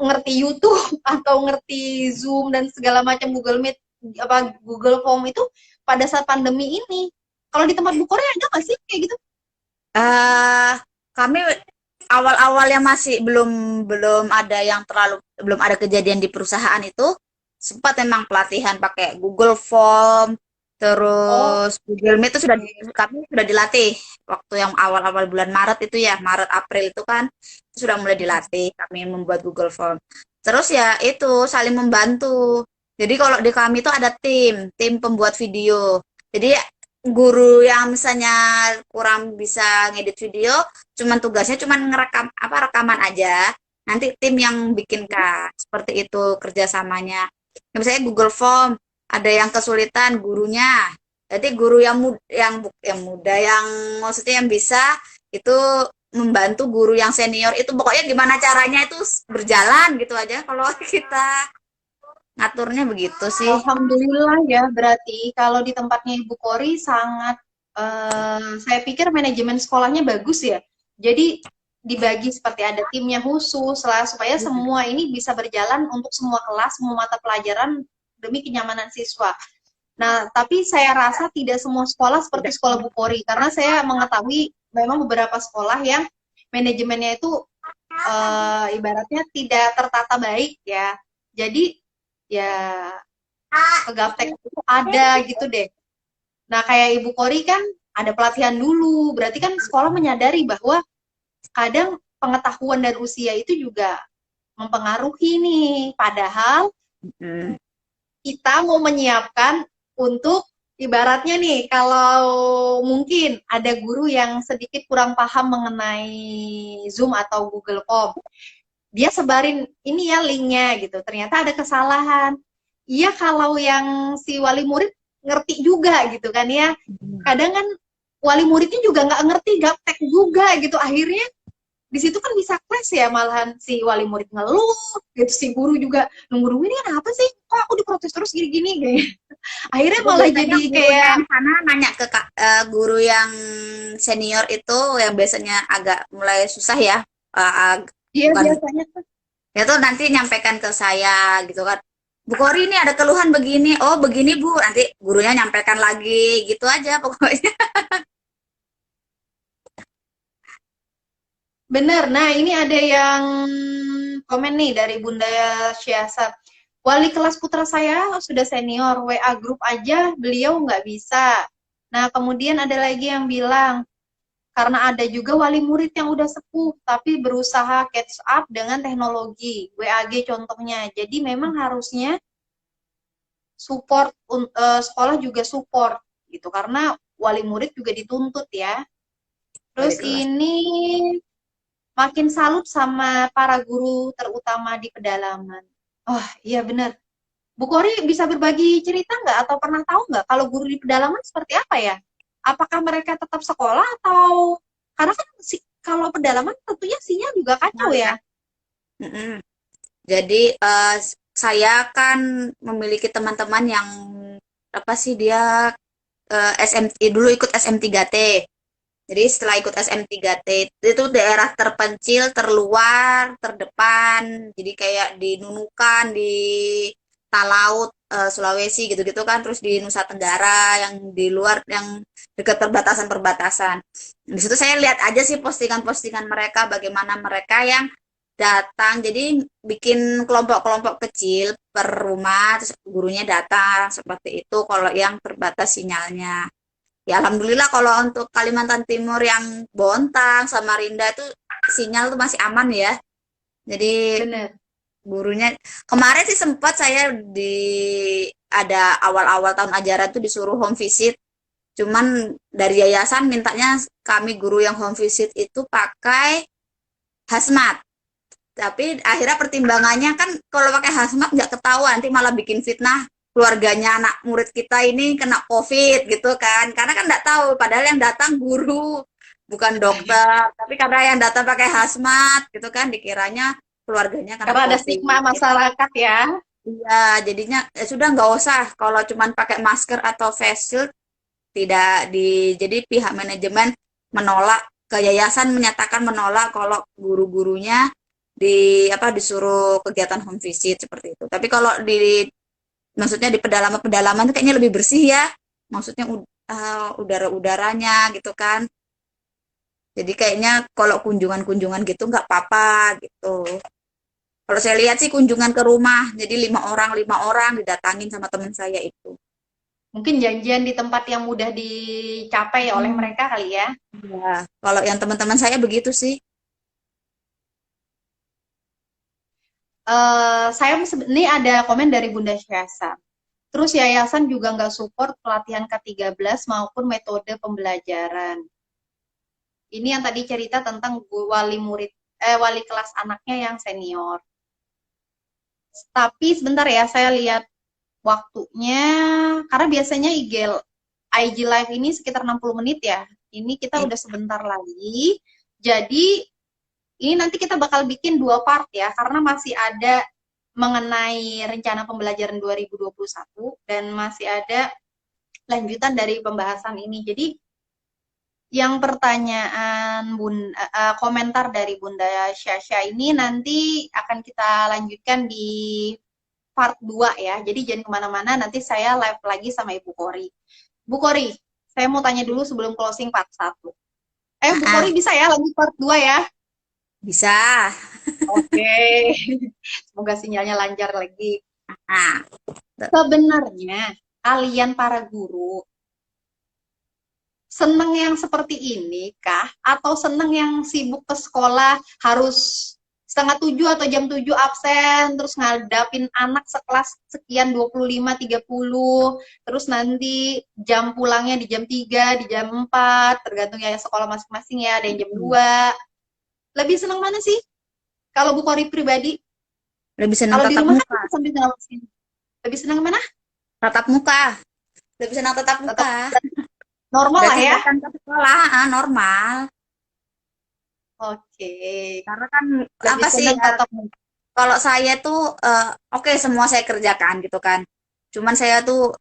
ngerti YouTube atau ngerti Zoom dan segala macam Google Meet, apa Google Form itu pada saat pandemi ini. Kalau di tempat Bu Kori ada nggak sih kayak gitu? Kami awal-awalnya masih belum ada yang belum ada kejadian di perusahaan itu, sempat memang pelatihan pakai Google Form, terus Google Meet itu kami sudah dilatih waktu yang awal-awal bulan Maret itu ya, Maret April itu kan sudah mulai dilatih kami membuat Google Form. Terus ya itu saling membantu. Jadi kalau di kami itu ada tim pembuat video. Jadi guru yang misalnya kurang bisa ngedit video, cuman tugasnya cuman ngerekam apa rekaman aja. Nanti tim yang bikin Kak. Seperti itu kerjasamanya. Ya, misalnya Google Form, ada yang kesulitan gurunya. Jadi guru yang muda, yang muda, yang maksudnya yang bisa itu membantu guru yang senior itu pokoknya gimana caranya itu berjalan gitu aja kalau kita ngaturnya begitu sih. Alhamdulillah ya, berarti kalau di tempatnya Ibu Kori sangat, saya pikir manajemen sekolahnya bagus ya. Jadi dibagi seperti ada timnya khusus lah, supaya semua ini bisa berjalan untuk semua kelas, semua mata pelajaran demi kenyamanan siswa. Nah, tapi saya rasa tidak semua sekolah seperti sekolah Bu Kori, karena saya mengetahui memang beberapa sekolah yang manajemennya itu ibaratnya tidak tertata baik ya. Jadi ya kegaptek itu ada gitu deh. Nah, kayak Ibu Kori kan ada pelatihan dulu, berarti kan sekolah menyadari bahwa kadang pengetahuan dan usia itu juga mempengaruhi nih. Padahal Mm. kita mau menyiapkan untuk ibaratnya nih, kalau mungkin ada guru yang sedikit kurang paham mengenai Zoom atau Google Form, dia sebarin ini ya linknya gitu, ternyata ada kesalahan. Iya, kalau yang si wali murid ngerti juga gitu kan ya, kadang kan wali muridnya juga nggak ngerti, gaptek juga gitu, akhirnya di situ kan bisa clash ya, malahan si wali murid ngeluh gitu, si guru juga nunggu-nunggu ini kenapa sih kok aku diprotes terus gini-gini kayak akhirnya Itu malah biasanya jadi gurunya kayak yang sana nanya ke guru yang senior itu yang biasanya agak mulai susah ya, dia bukan biasanya ya tuh nanti nyampaikan ke saya gitu kan. Bu Kori ini ada keluhan begini, oh begini Bu, nanti gurunya nyampaikan lagi gitu aja pokoknya. bener. Nah, ini ada yang komen nih dari Bunda Syiasa. Wali kelas putra saya sudah senior, WA grup aja beliau nggak bisa. Nah, kemudian ada lagi yang bilang, karena ada juga wali murid yang udah sepuh, tapi berusaha catch up dengan teknologi, WAG contohnya. Jadi memang harusnya support, sekolah juga support gitu, karena wali murid juga dituntut ya. Wali Terus kelas. ini makin salut sama para guru terutama di pedalaman. Oh iya benar. Bu Kori bisa berbagi cerita nggak atau pernah tahu nggak kalau guru di pedalaman seperti apa ya? Apakah mereka tetap sekolah atau karena kan kalau pedalaman tentunya sinyal juga kacau Nah, ya. ya. Mm-mm. Jadi saya kan memiliki teman-teman yang apa sih dia dulu ikut SM3T. Jadi setelah ikut SM3T itu daerah terpencil, terluar, terdepan. Jadi kayak di Nunukan, di Talaut, Sulawesi gitu-gitu kan. Terus di Nusa Tenggara yang di luar yang dekat perbatasan-perbatasan. Di situ saya lihat aja sih postingan-postingan mereka bagaimana mereka yang datang. Jadi bikin kelompok-kelompok kecil per rumah, terus gurunya datang seperti itu kalau yang terbatas sinyalnya. Ya alhamdulillah kalau untuk Kalimantan Timur yang Bontang, Samarinda itu sinyal tuh masih aman ya. Jadi Bener. gurunya kemarin sih sempat saya ada awal-awal tahun ajaran tuh disuruh home visit. Cuman dari yayasan mintanya kami guru yang home visit itu pakai hazmat. Tapi akhirnya pertimbangannya kan kalau pakai hazmat nggak ketahuan nanti malah bikin fitnah keluarganya anak murid kita ini kena COVID gitu kan. Karena kan nggak tahu, padahal yang datang guru, bukan dokter. Tapi karena yang datang pakai hazmat gitu kan, dikiranya keluarganya kena Karena ada COVID. stigma masyarakat ya. Iya, jadinya sudah nggak usah. Kalau cuman pakai masker atau face shield, tidak jadi pihak manajemen menolak, ke yayasan menyatakan menolak kalau guru-gurunya disuruh kegiatan home visit seperti itu. Tapi kalau maksudnya di pedalaman-pedalaman itu kayaknya lebih bersih ya. Maksudnya udara-udaranya gitu kan. Jadi kayaknya kalau kunjungan-kunjungan gitu nggak apa-apa gitu. Kalau saya lihat sih kunjungan ke rumah, jadi lima orang didatangin sama teman saya itu. Mungkin janjian di tempat yang mudah dicapai oleh Hmm. mereka kali ya. Ya, kalau yang teman-teman saya begitu sih. Saya ini ada komen dari Bunda Syasa. Terus yayasan juga nggak support pelatihan K13 maupun metode pembelajaran. Ini yang tadi cerita tentang wali kelas anaknya yang senior. Tapi sebentar ya, saya lihat waktunya, karena biasanya IG Live ini sekitar 60 menit ya. Ini kita udah sebentar lagi. Jadi ini nanti kita bakal bikin 2 part ya, karena masih ada mengenai rencana pembelajaran 2021 dan masih ada lanjutan dari pembahasan ini. Jadi yang pertanyaan komentar dari Bunda Syasha ini nanti akan kita lanjutkan di part 2 ya. Jadi jangan kemana-mana, nanti saya live lagi sama Ibu Kori. Bu Kori, saya mau tanya dulu sebelum closing part 1. Bu Kori bisa ya lanjut part 2 ya? Bisa. Oke. Semoga sinyalnya lancar lagi. Nah, Sebenarnya kalian para guru seneng yang seperti ini kah? Atau seneng yang sibuk ke sekolah harus 6:30 atau jam 7 absen, terus ngadapin anak sekelas sekian 25-30, terus nanti jam pulangnya di jam 3, di jam 4, tergantung ya sekolah masing-masing ya, ada yang jam 2. Lebih seneng mana sih? Kalau Bu Kori pribadi? lebih senang Kalau di tatap rumah muka. kan sambil ngawasin. Lebih seneng mana? Tatap muka. Lebih senang tatap Tetap muka. normal lah Berarti ya. datang ke sekolah, normal. Oke. Karena kan Lebih apa sih, seneng tatap muka. kalau saya tuh oke, semua saya kerjakan gitu kan. Cuman saya tuh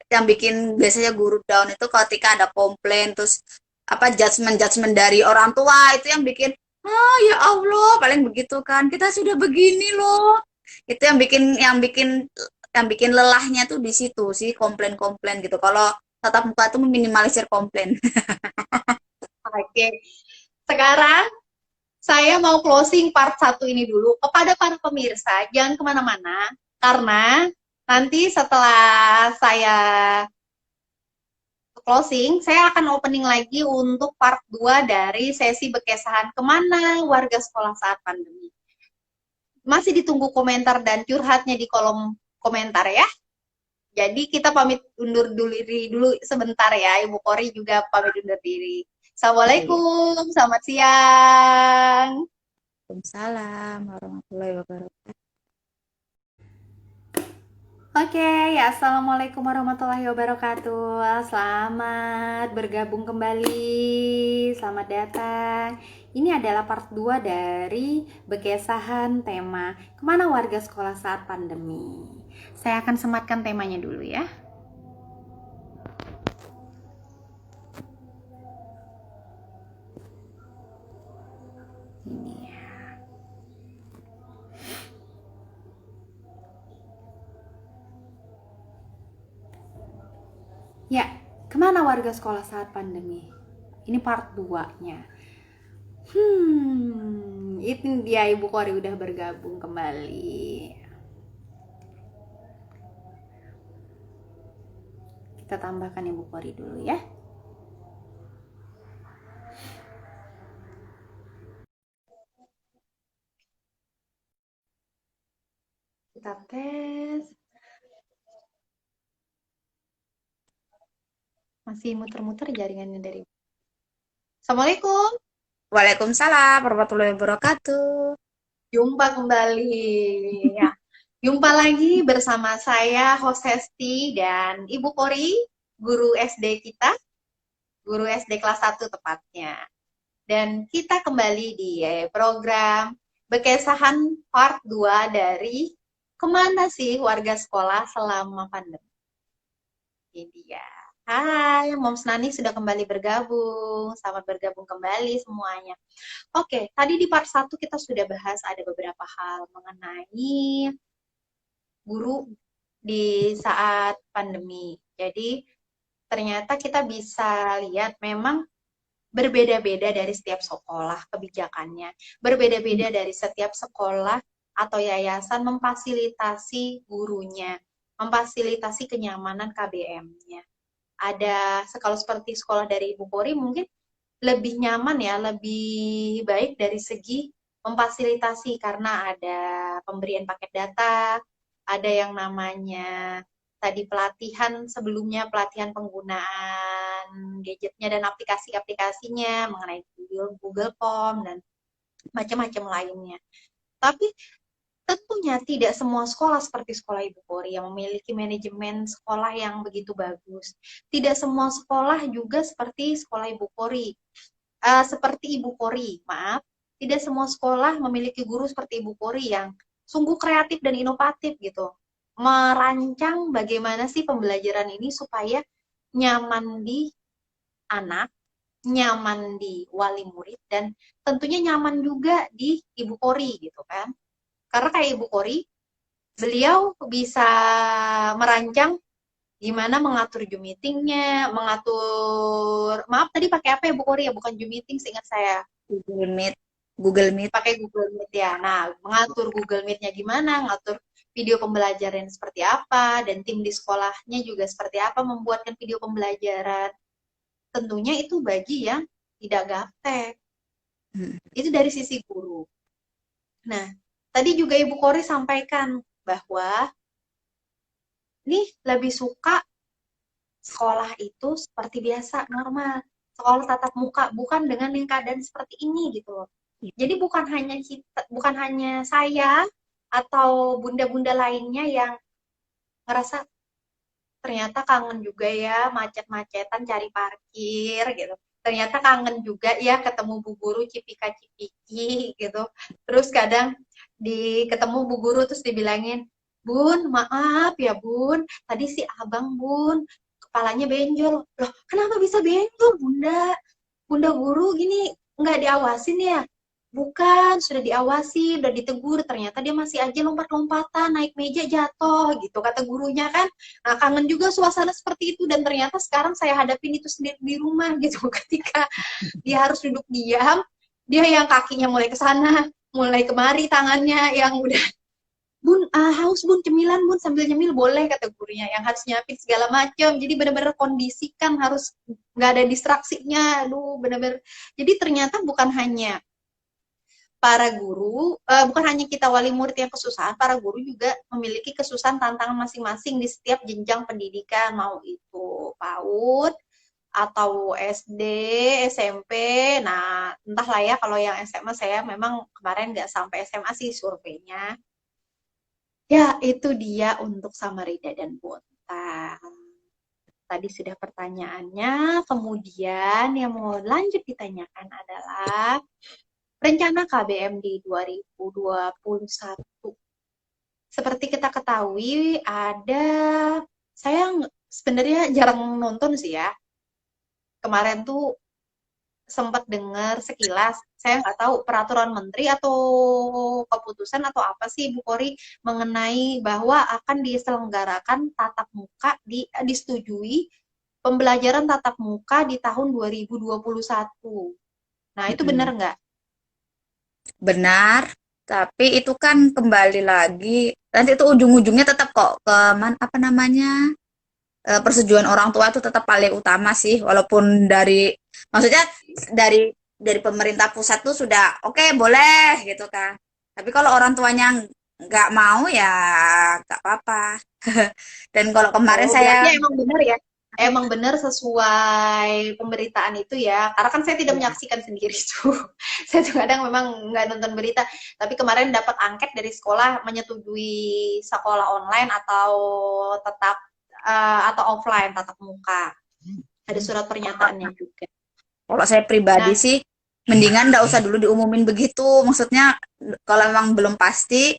yang bikin biasanya guru down itu ketika ada komplain, terus apa, judgement dari orang tua, itu yang bikin, ah ya Allah, paling begitu kan. Kita sudah begini loh. Itu yang bikin lelahnya tuh di situ sih, komplain-komplain gitu. Kalau tatap muka tuh meminimalisir komplain. Oke. Sekarang saya mau closing part 1 ini dulu. Kepada para pemirsa, jangan kemana-mana, karena nanti setelah saya closing, saya akan opening lagi untuk part 2 dari sesi bekesahan kemana warga sekolah saat pandemi. Masih ditunggu komentar dan curhatnya di kolom komentar ya. Jadi kita pamit undur dulu sebentar ya. Ibu Kori juga pamit undur diri. Assalamualaikum, selamat siang. Waalaikumsalam warahmatullahi wabarakatuh. Oke, ya assalamualaikum warahmatullahi wabarakatuh. Selamat bergabung kembali, selamat datang. Ini adalah part 2 dari bekesahan tema kemana warga sekolah saat pandemi. Saya akan sematkan temanya dulu ya. Ini ya. Ya, kemana warga sekolah saat pandemi? Ini part 2-nya. Itu dia Ibu Kori udah bergabung kembali. Kita tambahkan Ibu Kori dulu ya. Kita tes. Masih muter-muter jaringannya dari. Assalamualaikum. Waalaikumsalam warahmatullahi wabarakatuh. Jumpa kembali. Ya. Jumpa lagi bersama saya, host Hesti, dan Ibu Kori, guru SD kita, guru SD kelas 1 tepatnya. Dan kita kembali di program Bekesahan part 2 dari kemana sih warga sekolah selama pandemi. Ini dia. Hai, Moms Nani sudah kembali bergabung. Selamat bergabung kembali semuanya. Oke, tadi di part 1 kita sudah bahas ada beberapa hal mengenai guru di saat pandemi. Jadi, ternyata kita bisa lihat memang berbeda-beda dari setiap sekolah kebijakannya. Berbeda-beda dari setiap sekolah atau yayasan memfasilitasi gurunya, memfasilitasi kenyamanan KBM-nya. Ada, kalau seperti sekolah dari Ibu Kori mungkin lebih nyaman ya, lebih baik dari segi memfasilitasi karena ada pemberian paket data, ada yang namanya tadi pelatihan sebelumnya, pelatihan penggunaan gadgetnya dan aplikasi-aplikasinya mengenai Google Form dan macam-macam lainnya. Tapi tentunya tidak semua sekolah seperti sekolah Ibu Kori yang memiliki manajemen sekolah yang begitu bagus. Tidak semua sekolah juga seperti sekolah Ibu Kori. Seperti Ibu Kori, maaf. Tidak semua sekolah memiliki guru seperti Ibu Kori yang sungguh kreatif dan inovatif gitu. Merancang bagaimana sih pembelajaran ini supaya nyaman di anak, nyaman di wali murid, dan tentunya nyaman juga di Ibu Kori gitu kan. Karena kayak Ibu Kori, beliau bisa merancang gimana mengatur Zoom meeting-nya, maaf tadi pakai apa ya Bu Kori ya, bukan Zoom meeting seingat saya, Google Meet, Google Meet. pakai Google Meet ya. Nah, mengatur Google Meet-nya gimana, ngatur video pembelajaran seperti apa, dan tim di sekolahnya juga seperti apa membuatkan video pembelajaran. Tentunya itu bagi yang tidak gaptek. Itu dari sisi guru. Nah, tadi juga Ibu Kori sampaikan bahwa nih lebih suka sekolah itu seperti biasa, normal. Sekolah tatap muka, bukan dengan yang keadaan seperti ini gitu loh. Jadi bukan hanya saya atau bunda-bunda lainnya yang ngerasa ternyata kangen juga ya macet-macetan cari parkir gitu. Ternyata kangen juga ya ketemu bu guru cipika-cipiki gitu. Terus kadang ketemu bu guru terus dibilangin, "Bun, maaf ya Bun, tadi si Abang Bun kepalanya benjol." Loh, kenapa bisa benjol, Bunda? Bunda guru gini nggak diawasin ya? Bukan, sudah diawasi, udah ditegur, ternyata dia masih aja lompat-lompatan, naik meja jatuh, gitu kata gurunya kan. Nah, kangen juga suasana seperti itu, dan ternyata sekarang saya hadapin itu sendiri di rumah, gitu. Ketika dia harus duduk diam, dia yang kakinya mulai ke sana, mulai kemari tangannya, yang udah, "Bun, haus Bun, cemilan Bun," sambil nyemil boleh, kata gurunya, yang harus nyiapin segala macam. Jadi benar-benar kondisikan, harus nggak ada distraksinya, aduh benar-benar. Jadi ternyata bukan hanya bukan hanya kita wali murid yang kesusahan, para guru juga memiliki kesusahan tantangan masing-masing di setiap jenjang pendidikan, mau itu PAUD atau SD, SMP. Nah, entahlah ya, kalau yang SMA saya memang kemarin nggak sampai SMA sih surveinya. Ya, itu dia untuk Samarinda dan Bontang. Tadi sudah pertanyaannya, kemudian yang mau lanjut ditanyakan adalah rencana KBM di 2021. Seperti kita ketahui, saya sebenarnya jarang nonton sih ya. Kemarin tuh sempat dengar sekilas, saya nggak tahu peraturan menteri atau keputusan atau apa sih Bu Kori mengenai bahwa akan diselenggarakan tatap muka, disetujui pembelajaran tatap muka di tahun 2021. Nah, itu benar nggak? Benar, tapi itu kan kembali lagi, nanti itu ujung-ujungnya tetap kok ke apa namanya, persetujuan orang tua itu tetap paling utama sih, walaupun maksudnya dari pemerintah pusat tuh sudah oke, boleh gitu kan, tapi kalau orang tuanya nggak mau ya nggak apa-apa. Dan kalau kemarin saya Berarti emang benar ya? Emang benar sesuai pemberitaan itu ya, karena kan saya tidak menyaksikan sendiri tuh. Saya tuh kadang memang nggak nonton berita, tapi kemarin dapat angket dari sekolah menyetujui sekolah online atau tetap atau offline tatap muka. Ada surat pernyataannya juga. Kalau saya pribadi Nah, sih, mendingan nggak usah dulu diumumin begitu. Maksudnya kalau memang belum pasti,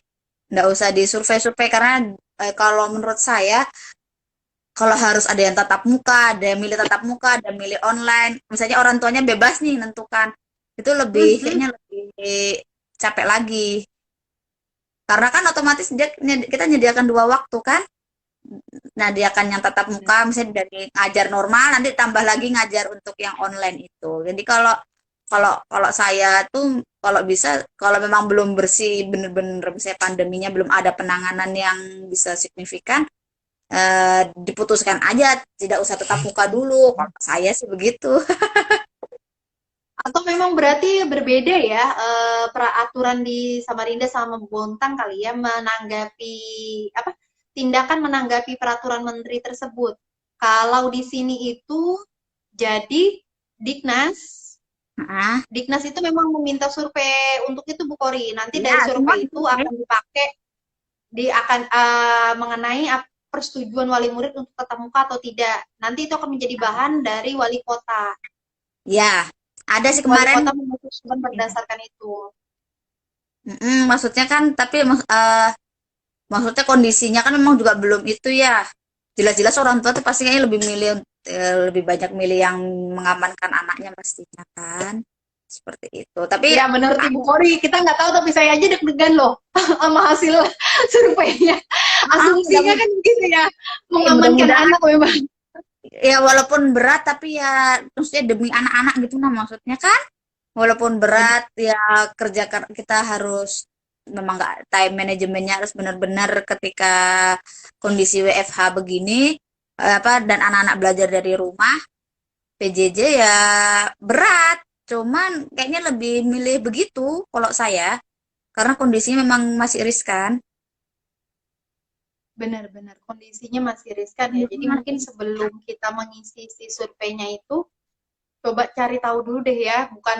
nggak usah disurvei-survei, karena kalau menurut saya, kalau harus ada yang tatap muka, ada yang milih tatap muka, ada yang milih online, misalnya orang tuanya bebas nih nentukan, itu kayaknya lebih capek lagi. Karena kan otomatis kita nyediakan 2 waktu kan. Nah, dia akan yang tatap muka, misalnya dari ngajar normal, nanti tambah lagi ngajar untuk yang online itu. Jadi kalau kalau kalau saya tuh kalau bisa, kalau memang belum bersih bener-bener, misalnya pandeminya belum ada penanganan yang bisa signifikan, diputuskan aja, tidak usah tatap muka dulu. Kalau saya sih begitu. atau memang berarti berbeda ya peraturan di Samarinda sama Bontang kali ya menanggapi apa tindakan menanggapi peraturan menteri tersebut. Kalau di sini itu jadi Diknas Ah, Diknas itu memang meminta survei untuk itu Bu Kori. Nanti ya, dari semua survei itu disurvei. akan dipakai akan mengenai persetujuan wali murid untuk tatap muka atau tidak. Nanti itu akan menjadi bahan dari wali kota. Ya, ada sih Wali kemarin. kota memutuskan berdasarkan itu. Maksudnya kan, tapi maksudnya kondisinya kan memang juga belum itu ya. Jelas-jelas orang tua tuh pastinya lebih milih, lebih banyak milih yang mengamankan anaknya pastinya kan. Seperti itu. Tapi Ya benar Bu Kori, kita nggak tahu tapi saya aja deg-degan loh sama hasil surveinya. Asumsinya kan begitu ya, mengamankan mudah-mudahan anak memang. ya walaupun berat tapi ya maksudnya demi anak-anak gitu nah maksudnya kan. Walaupun Benar. berat ya kerja kita harus memang nggak time manajemennya harus benar-benar ketika kondisi WFH begini apa dan anak-anak belajar dari rumah PJJ ya berat. Cuman kayaknya lebih milih begitu kalau saya karena kondisinya memang masih riskan. Benar-benar kondisinya masih riskan ya. Jadi mungkin sebelum kita mengisi si surveinya itu, coba cari tahu dulu deh ya, bukan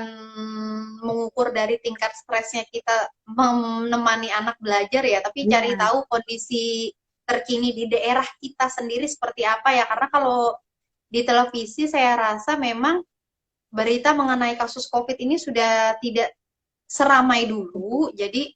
mengukur dari tingkat stresnya kita menemani anak belajar ya, tapi cari Iya. tahu kondisi terkini di daerah kita sendiri seperti apa ya. Karena kalau di televisi saya rasa memang berita mengenai kasus COVID ini sudah tidak seramai dulu. Jadi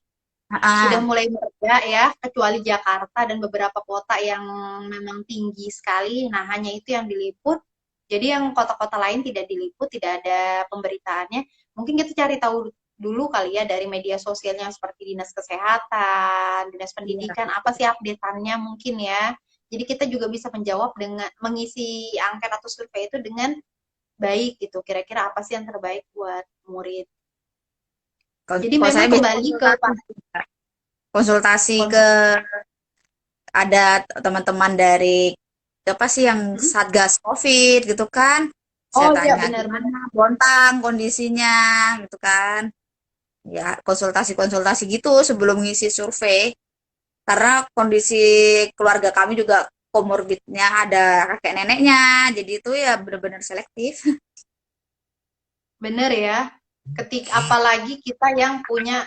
sudah Ah, mulai mereda ya, kecuali Jakarta dan beberapa kota yang memang tinggi sekali. Nah, hanya itu yang diliput. Jadi yang kota-kota lain tidak diliput, tidak ada pemberitaannya. Mungkin kita cari tahu dulu kali ya dari media sosialnya seperti Dinas Kesehatan, Dinas iya. Pendidikan, apa sih update-annya mungkin ya. Jadi kita juga bisa menjawab dengan mengisi angket atau survei itu dengan baik gitu. Kira-kira apa sih yang terbaik buat murid. Kalau Jadi kalau memang saya biasa kembali ke konsultasi ke konsep. ada teman-teman dari apa sih yang Hmm? Satgas COVID gitu kan. Saya Oh iya tanya benar-benar. gimana Bontang kondisinya gitu kan. Ya, konsultasi-konsultasi gitu sebelum ngisi survei. Karena kondisi keluarga kami juga komorbidnya ada kakek neneknya. Jadi itu ya benar-benar selektif. Bener ya. Apalagi kita yang punya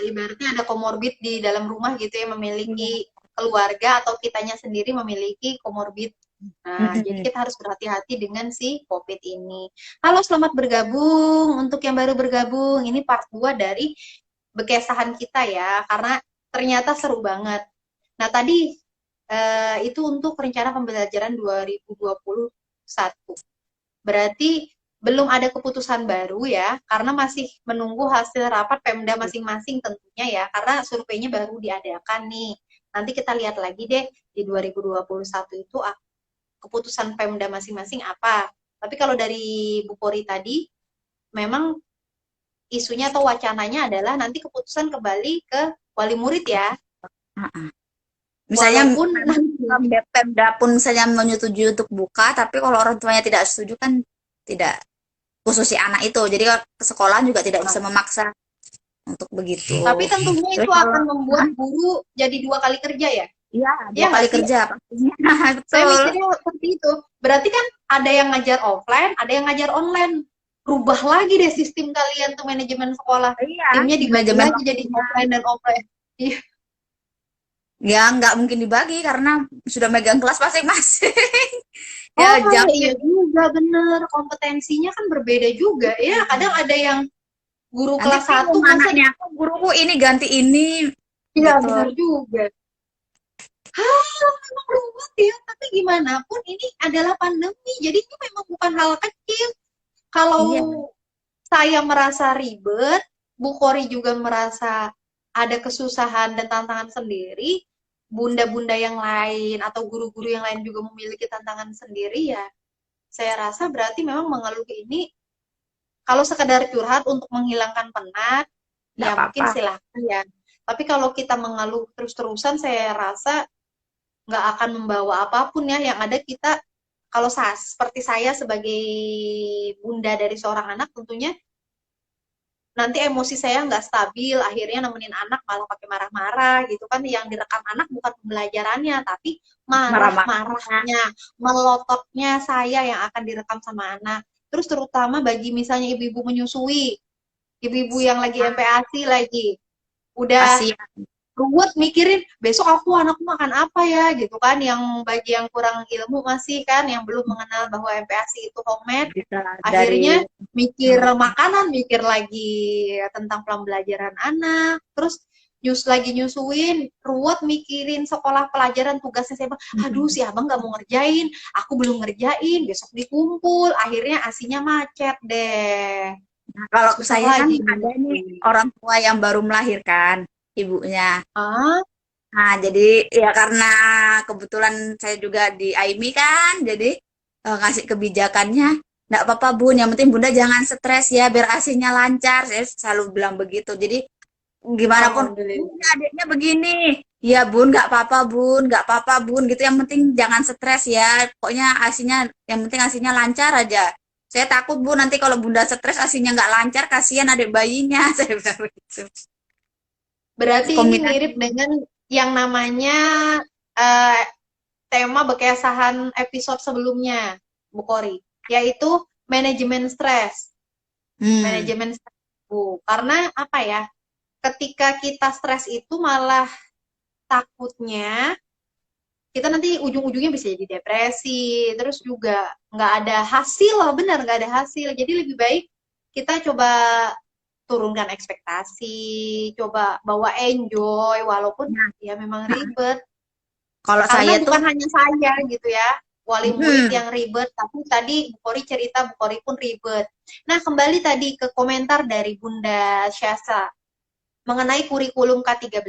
ibaratnya ada komorbid di dalam rumah gitu ya, Iya. memiliki keluarga atau kitanya sendiri memiliki komorbid. Nah, jadi Mm-mm. kita harus berhati-hati dengan si COVID ini. Halo, selamat bergabung. Untuk yang baru bergabung, ini part 2 dari bekesahan kita ya, karena ternyata seru banget. Nah, tadi itu untuk rencana pembelajaran 2021. Berarti belum ada keputusan baru ya, karena masih menunggu hasil rapat Pemda masing-masing tentunya ya, karena surveinya baru diadakan nih. Nanti kita lihat lagi deh di 2021 itu keputusan Pemda masing-masing apa. Tapi kalau dari Bu Pori tadi, memang isunya atau wacananya adalah nanti keputusan kembali ke wali murid ya. Ah-ah. Misalnya Walaupun nanti Pemda pun misalnya menyetujui untuk buka, tapi kalau orang tuanya tidak setuju kan tidak khusus si anak itu. Jadi sekolah juga tidak bisa memaksa untuk begitu. tapi tentunya Tapi itu kalau akan membuat guru jadi 2 kali kerja ya. iya Iya dua kali nggak sih? kerja pastinya Saya betul. mikirnya seperti itu. Berarti kan ada yang ngajar offline, ada yang ngajar online. Rubah lagi deh sistem kalian tuh manajemen sekolah. Iya, Timnya dibagi manajemen lagi jadi waktunya. offline dan offline. Iya. Ya nggak mungkin dibagi karena sudah megang kelas masing-masing. Ya Oh jamnya. iya juga bener. Kompetensinya kan berbeda juga ya. Kadang ada yang guru Nanti kelas satu bingung masa anaknya, "Kok guruku ini ganti ini iya gitu. bener juga. Hah, memang ruwet ya. Tapi gimana pun ini adalah pandemi. Jadi itu memang bukan hal kecil. Kalau Iya, saya merasa ribet, Bu Kori juga merasa ada kesusahan dan tantangan sendiri, bunda-bunda yang lain atau guru-guru yang lain juga memiliki tantangan sendiri ya. Saya rasa berarti memang mengeluh ini kalau sekedar curhat untuk menghilangkan penat, nggak ya mungkin apa-apa. silahkan ya. Tapi kalau kita mengeluh terus-terusan, saya rasa nggak akan membawa apapun ya. Yang ada kita, kalau seperti saya sebagai bunda dari seorang anak, tentunya nanti emosi saya nggak stabil, akhirnya nemenin anak malah pakai marah-marah gitu kan. Yang direkam anak bukan pembelajarannya, tapi Marah-marah. marah-marahnya, melototnya saya yang akan direkam sama anak. Terus terutama bagi misalnya ibu-ibu menyusui, ibu-ibu yang lagi MPASI lagi, udah Kasihan. ruwet mikirin besok anakku makan apa ya gitu kan, yang bagi yang kurang ilmu masih kan, yang belum mengenal bahwa MPASI itu homemade, Bisa dari akhirnya mikir hmm, makanan, mikir lagi tentang pembelajaran anak, terus lagi nyusuin, ruwet mikirin sekolah pelajaran tugasnya saya, aduh si abang nggak mau ngerjain, aku belum ngerjain, besok dikumpul, akhirnya asinya macet deh, Nah, kalau susah saya kan lagi ada nih nyusuin. orang tua yang baru melahirkan ibunya. Ah, Nah, jadi ya karena kebetulan saya juga di AIMI kan, jadi ngasih kebijakannya, nggak apa-apa Bun, yang penting Bunda jangan stres ya, biar ASINya lancar. Saya selalu bilang begitu. Jadi gimana pun, Bun, alhamdulillah. adiknya begini. Ya Bun, nggak apa-apa Bun, nggak apa-apa Bun, gitu. Yang penting jangan stres ya. Pokoknya ASINnya, yang penting ASINnya lancar aja. Saya takut Bu, nanti kalau Bunda stres ASINnya nggak lancar, kasihan adik bayinya. Saya bilang begitu. Berarti ini Kombinasi. mirip dengan yang namanya eh, tema bekesahan episode sebelumnya, Bu Kori, yaitu manajemen stres. Hmm. Manajemen stres Bu. Karena apa ya? Ketika kita stres itu malah takutnya kita nanti ujung-ujungnya bisa jadi depresi, terus juga nggak ada hasil, benar nggak ada hasil. Jadi lebih baik kita coba turunkan ekspektasi, coba bawa enjoy, walaupun ya memang Nah, ribet. kalau Karena saya tuh, bukan hanya saya gitu ya, wali murid mm, yang ribet, tapi tadi Bu Kori cerita, Bu Kori pun ribet. Nah, kembali tadi ke komentar dari Bunda Syasa mengenai kurikulum K13.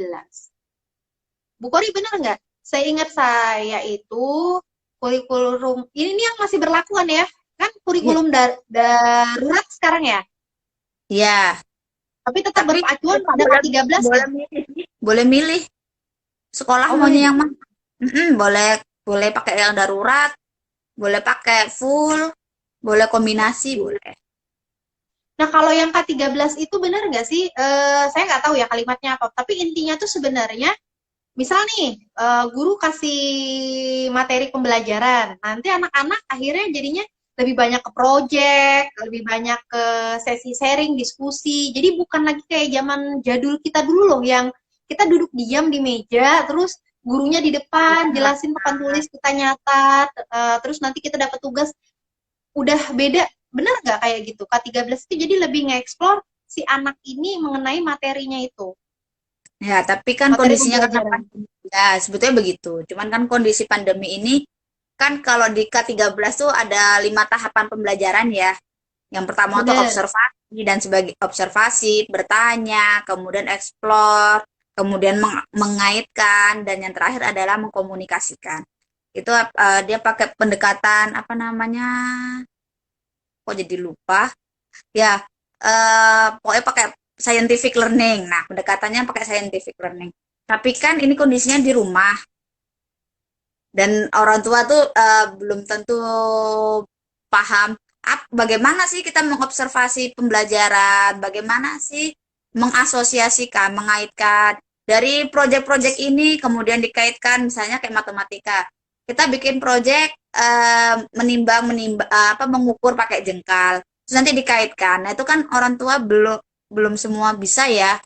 Bu Kori benar nggak? Saya ingat saya itu kurikulum, ini yang masih berlaku kan ya? Kan ya, kurikulum darurat sekarang ya? ya, Tapi tetap tapi berpacuan kita pada boleh K13 boleh kan? milih, boleh milih sekolah Oh, boleh maunya yang milih. mana. Boleh boleh pakai yang darurat, boleh pakai full, boleh kombinasi, boleh. Nah, kalau yang K13 itu benar nggak sih? Saya nggak tahu ya kalimatnya apa, tapi intinya tuh sebenarnya, misal nih, guru kasih materi pembelajaran, nanti anak-anak akhirnya jadinya lebih banyak ke project, lebih banyak ke sesi sharing, diskusi. Jadi bukan lagi kayak zaman jadul kita dulu loh, yang kita duduk diam di meja, terus gurunya di depan, jelasin papan tulis, kita nyatat, terus nanti kita dapat tugas, udah beda. Benar nggak kayak gitu? K13 itu jadi lebih nge-explore si anak ini mengenai materinya itu, Ya, tapi kan materi kondisinya karena pembelajaran. pandemi. Ya, sebetulnya begitu. Cuman kan kondisi pandemi ini kan kalau di K13 tuh ada 5 tahapan pembelajaran ya. Yang pertama tuh Bener. observasi, dan sebagai observasi, bertanya, kemudian explore, kemudian mengaitkan, dan yang terakhir adalah mengkomunikasikan. Itu dia pakai pendekatan apa namanya? Kok jadi lupa? Ya, pokoknya pakai scientific learning. Nah, pendekatannya pakai scientific learning. Tapi kan ini kondisinya di rumah, dan orang tua tuh belum tentu paham bagaimana sih kita mengobservasi pembelajaran, bagaimana sih mengasosiasikan, mengaitkan dari proyek-proyek ini, kemudian dikaitkan misalnya kayak matematika. Kita bikin proyek menimbang menimbang apa mengukur pakai jengkal. Terus nanti dikaitkan. Nah, itu kan orang tua belum belum semua bisa ya.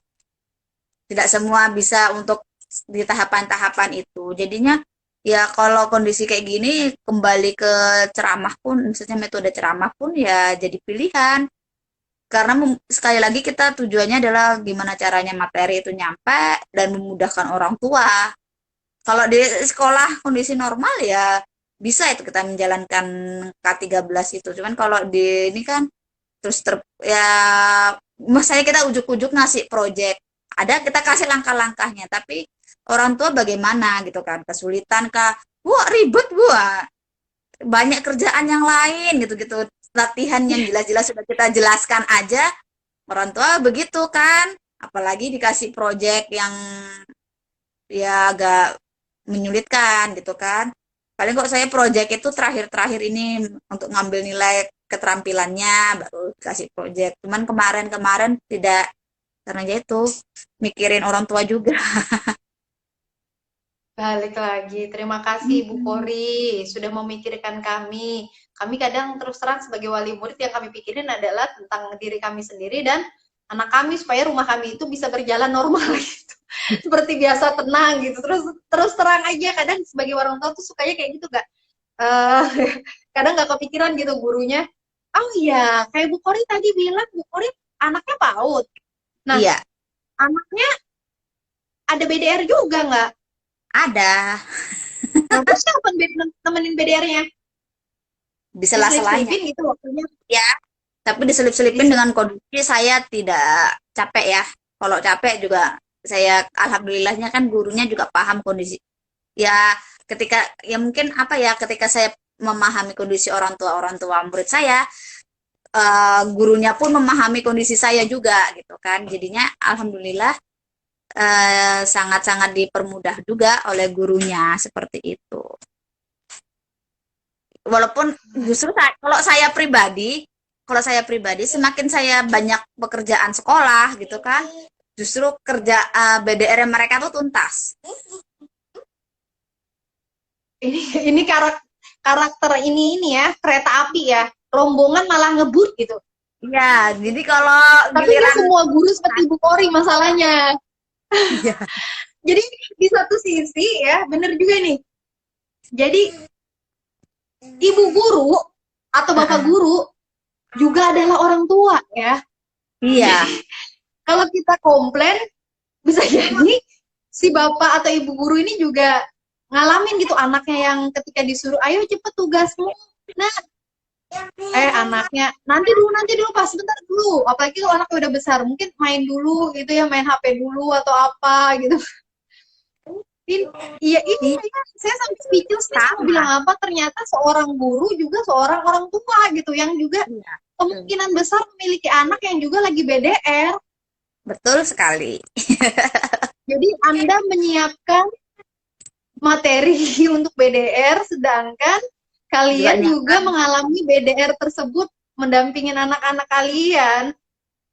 Tidak semua bisa untuk di tahapan-tahapan itu. Jadinya ya kalau kondisi kayak gini, kembali ke ceramah pun, misalnya metode ceramah pun ya jadi pilihan. Karena sekali lagi kita tujuannya adalah gimana caranya materi itu nyampe dan memudahkan orang tua. Kalau di sekolah kondisi normal ya bisa itu kita menjalankan K13 itu. Cuman kalau di ini kan terus ya misalnya kita ujuk-ujuk ngasih project, ada kita kasih langkah-langkahnya, tapi orang tua bagaimana gitu kan, kesulitan kah, wah ribet gua, banyak kerjaan yang lain gitu-gitu, latihan yang jelas-jelas sudah kita jelaskan aja, orang tua begitu kan, apalagi dikasih project yang ya agak menyulitkan gitu kan. Paling kok saya project itu terakhir-terakhir ini untuk ngambil nilai keterampilannya baru kasih project. Cuman kemarin-kemarin tidak, karena ya itu mikirin orang tua juga. Balik lagi, terima kasih Bu Kori sudah memikirkan kami. Kami kadang terus terang sebagai wali murid yang kami pikirin adalah tentang diri kami sendiri dan anak kami supaya rumah kami itu bisa berjalan normal gitu. Seperti biasa tenang gitu. Terus terang aja kadang sebagai orang tua tuh sukanya kayak gitu gak? Eh, kadang nggak kepikiran gitu gurunya. Oh iya, kayak Bu Kori tadi bilang Bu Kori anaknya PAUD. Nah, Iya, anaknya ada BDR juga nggak? ada. Nah, terus siapa nemenin BDR-nya? Di sela-selanya. Diselip-selipin gitu waktunya. Ya, tapi diselip-selipin dengan kondisi saya tidak capek ya. Kalau capek juga saya alhamdulillahnya kan gurunya juga paham kondisi. Ya, ketika ya mungkin apa ya ketika saya memahami kondisi orang tua murid saya, gurunya pun memahami kondisi saya juga gitu kan. Jadinya alhamdulillah sangat-sangat dipermudah juga oleh gurunya seperti itu. Walaupun justru kalau saya pribadi semakin saya banyak pekerjaan sekolah gitu kan, justru kerja BDR mereka tuh tuntas. Ini karakter ini ya, kereta api ya. Rombongan malah ngebut gitu. Iya, jadi kalau Tapi giliran semua guru seperti Bu Kori masalahnya. ya, Jadi di satu sisi ya, bener juga nih. Jadi ibu guru atau bapak guru juga adalah orang tua ya. iya, Kalau kita komplain, bisa jadi si bapak atau ibu guru ini juga ngalamin gitu anaknya yang ketika disuruh, ayo cepet tugasmu. Nah, anaknya nanti dulu pas sebentar dulu. Apalagi kalau anaknya udah besar, mungkin main dulu gitu ya, main HP dulu atau apa gitu. Iya ini saya sampai speechless nih mau bilang apa, ternyata seorang guru juga seorang orang tua gitu yang juga kemungkinan besar memiliki anak yang juga lagi BDR. betul sekali. Jadi Anda menyiapkan materi untuk BDR sedangkan kalian juga mengalami BDR tersebut mendampingin anak-anak kalian.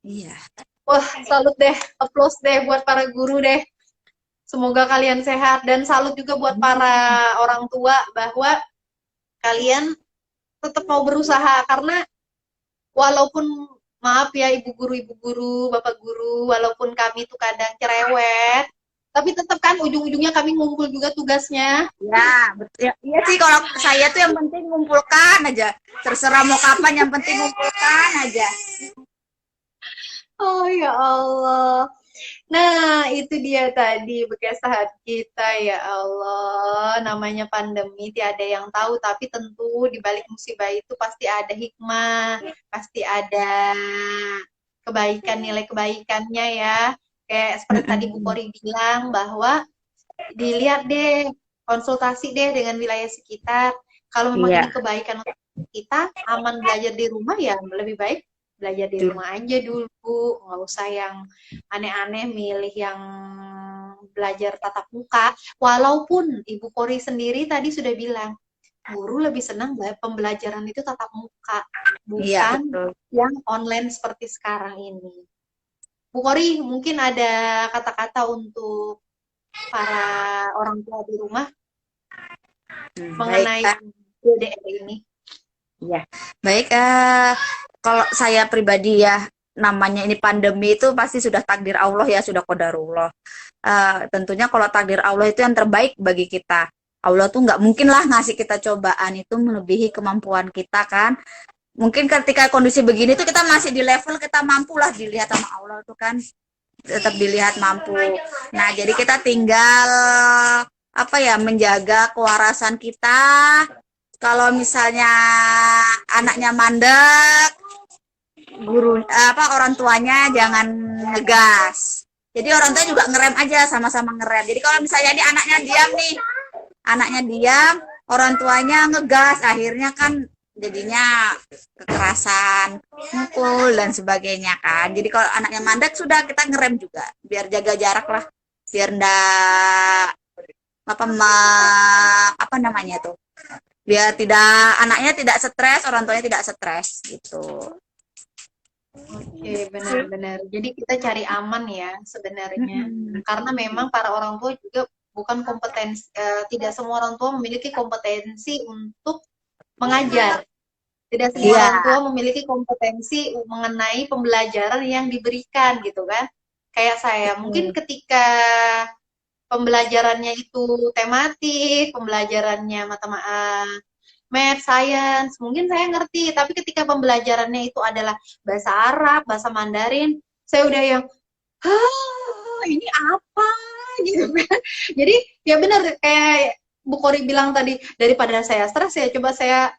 Iya. Wah, salut deh, applause deh buat para guru deh. Semoga kalian sehat dan salut juga buat para orang tua bahwa kalian tetap mau berusaha karena walaupun maaf ya ibu guru, bapak guru, walaupun kami tuh kadang cerewet, tapi tetap kan ujung-ujungnya kami ngumpul juga tugasnya. Ya, betul. Ya, iya sih kalau saya tuh yang penting ngumpulkan aja. Terserah mau kapan yang penting ngumpulkan aja. Oh ya Allah. Nah, itu dia tadi bekesahan kita ya Allah. Namanya pandemi tiada yang tahu, tapi tentu di balik musibah itu pasti ada hikmah, pasti ada kebaikan, nilai kebaikannya ya. Kayak seperti tadi Bu Kori bilang bahwa dilihat deh, konsultasi deh dengan wilayah sekitar. Kalau memang ini kebaikan untuk kita, aman belajar di rumah ya lebih baik belajar di rumah aja dulu, nggak usah yang aneh-aneh milih yang belajar tatap muka. Walaupun Ibu Kori sendiri tadi sudah bilang, guru lebih senang pembelajaran itu tatap muka, bukan yang online seperti sekarang ini. Bu Kori, mungkin ada kata-kata untuk para orang tua di rumah mengenai BDR ini? Iya, baik. Kalau saya pribadi ya, namanya ini pandemi itu pasti sudah takdir Allah ya, sudah qadarullah. Tentunya kalau takdir Allah itu yang terbaik bagi kita. Allah tuh nggak mungkin lah ngasih kita cobaan itu melebihi kemampuan kita kan. Mungkin ketika kondisi begini tuh kita masih di level kita mampu lah dilihat sama Allah tuh kan. Tetap dilihat mampu. Nah, jadi kita tinggal apa ya, menjaga kewarasan kita. Kalau misalnya anaknya mandek, orang tuanya jangan ngegas. Jadi orang tua juga ngerem aja, sama-sama ngerem. Jadi kalau misalnya ini anaknya diam, orang tuanya ngegas, akhirnya kan jadinya kekerasan, mukul dan sebagainya kan. Jadi kalau anaknya mandek sudah kita ngerem juga, biar jaga jarak lah, biar ndak apa namanya tuh, Biar anaknya tidak stres, orang tuanya tidak stres gitu. Oke, benar-benar. Jadi kita cari aman ya sebenarnya. Mm-mm. Karena memang para orang tua juga bukan kompetensi, tidak semua orang tua memiliki kompetensi untuk mengajar. Tidak semua Iya, orang tua memiliki kompetensi mengenai pembelajaran yang diberikan gitu kan. Kayak saya, mungkin betul. ketika pembelajarannya itu tematik, pembelajarannya matematika, math, science, mungkin saya ngerti, tapi ketika pembelajarannya itu adalah bahasa Arab, bahasa Mandarin, saya udah yang, hah, ini apa? Gitu kan. Jadi, ya benar, kayak Bu Kori bilang tadi, daripada saya stres, ya coba saya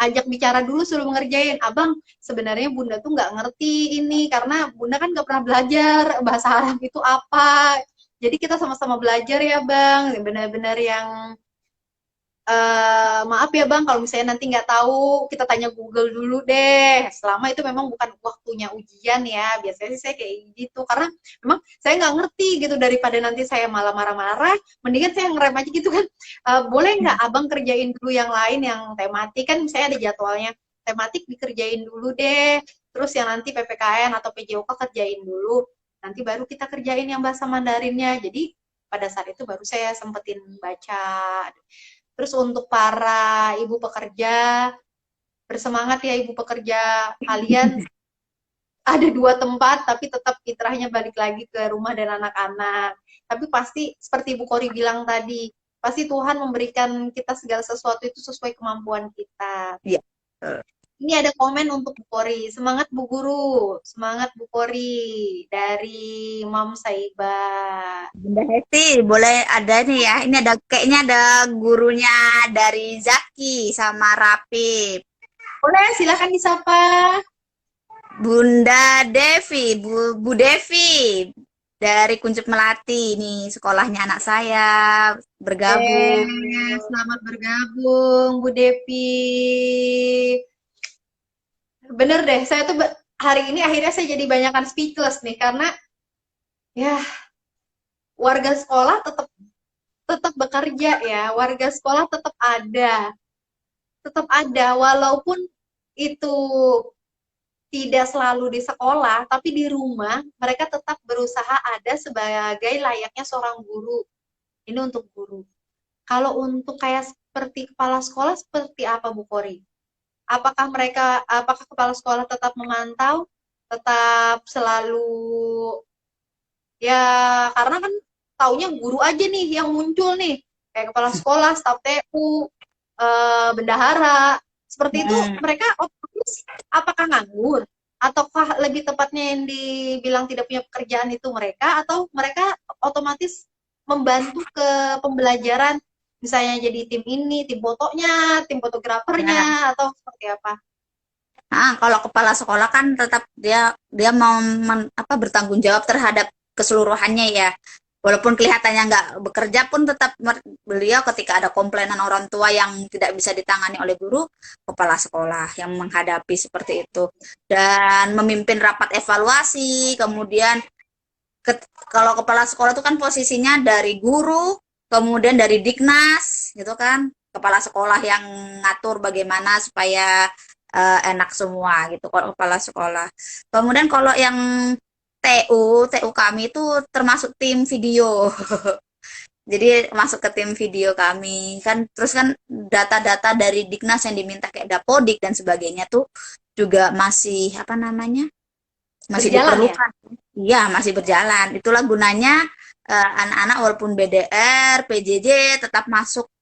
ajak bicara dulu sebelum ngerjain. Abang, sebenarnya Bunda tuh nggak ngerti ini, karena Bunda kan nggak pernah belajar bahasa Arab itu apa. Jadi kita sama-sama belajar ya Bang, benar-benar yang maaf ya Bang, kalau misalnya nanti nggak tahu, kita tanya Google dulu deh. Selama itu memang bukan waktunya ujian ya. Biasanya sih saya kayak gitu. Karena memang saya nggak ngerti gitu. Daripada nanti saya malah marah-marah, mendingan saya ngerem aja gitu kan. Boleh nggak Abang kerjain dulu yang lain, yang tematik kan misalnya ada jadwalnya. Tematik dikerjain dulu deh. Terus yang nanti PPKN atau PJOK kerjain dulu. Nanti baru kita kerjain yang bahasa Mandarinnya. Jadi pada saat itu baru saya sempetin baca. Terus untuk para ibu pekerja, bersemangat ya ibu pekerja. Kalian ada 2 tempat, tapi tetap fitrahnya balik lagi ke rumah dan anak-anak. Tapi pasti seperti Bu Kori bilang tadi, pasti Tuhan memberikan kita segala sesuatu itu sesuai kemampuan kita. Iya. Betul. Ini ada komen untuk Bu Kori. Semangat Bu Guru, semangat Bu Kori dari Mam Saiba. Bunda Hesti, boleh ada nih ya. Ini ada kayaknya ada gurunya dari Zaki sama Rapip. Boleh, silakan disapa. Bunda Devi, Bu Devi dari Kuncup Melati. Ini sekolahnya anak saya bergabung. Selamat bergabung, Bu Devi. Bener deh, saya tuh hari ini akhirnya saya jadi banyakan speechless nih karena ya warga sekolah tetap tetap bekerja ya, warga sekolah tetap ada walaupun itu tidak selalu di sekolah, tapi di rumah mereka tetap berusaha ada sebagai layaknya seorang guru. Ini untuk guru. Kalau untuk kayak seperti kepala sekolah seperti apa Bu Kori? Apakah kepala sekolah tetap memantau, tetap selalu ya karena kan taunya guru aja nih yang muncul nih kayak kepala sekolah, staf TU, bendahara seperti itu Hmm. mereka otomatis apakah nganggur ataukah lebih tepatnya yang dibilang tidak punya pekerjaan itu mereka atau mereka otomatis membantu ke pembelajaran misalnya jadi tim ini, tim fotonya, tim Ya. fotografernya atau seperti apa? Kalau kepala sekolah kan tetap dia dia mau bertanggung jawab terhadap keseluruhannya ya. Walaupun kelihatannya nggak bekerja pun tetap beliau ketika ada komplainan orang tua yang tidak bisa ditangani oleh guru, kepala sekolah yang menghadapi seperti itu dan memimpin rapat evaluasi. Kemudian kalau kepala sekolah itu kan posisinya dari guru, kemudian dari Diknas, gitu kan, kepala sekolah yang ngatur bagaimana supaya enak semua gitu kalau kepala sekolah. Kemudian kalau yang TU kami itu termasuk tim video. Jadi masuk ke tim video kami kan, terus kan data-data dari Diknas yang diminta kayak Dapodik dan sebagainya tuh juga masih apa namanya? Masih Berjalan ya? diperlukan. Iya, masih berjalan. Itulah gunanya anak-anak walaupun BDR, PJJ tetap masuk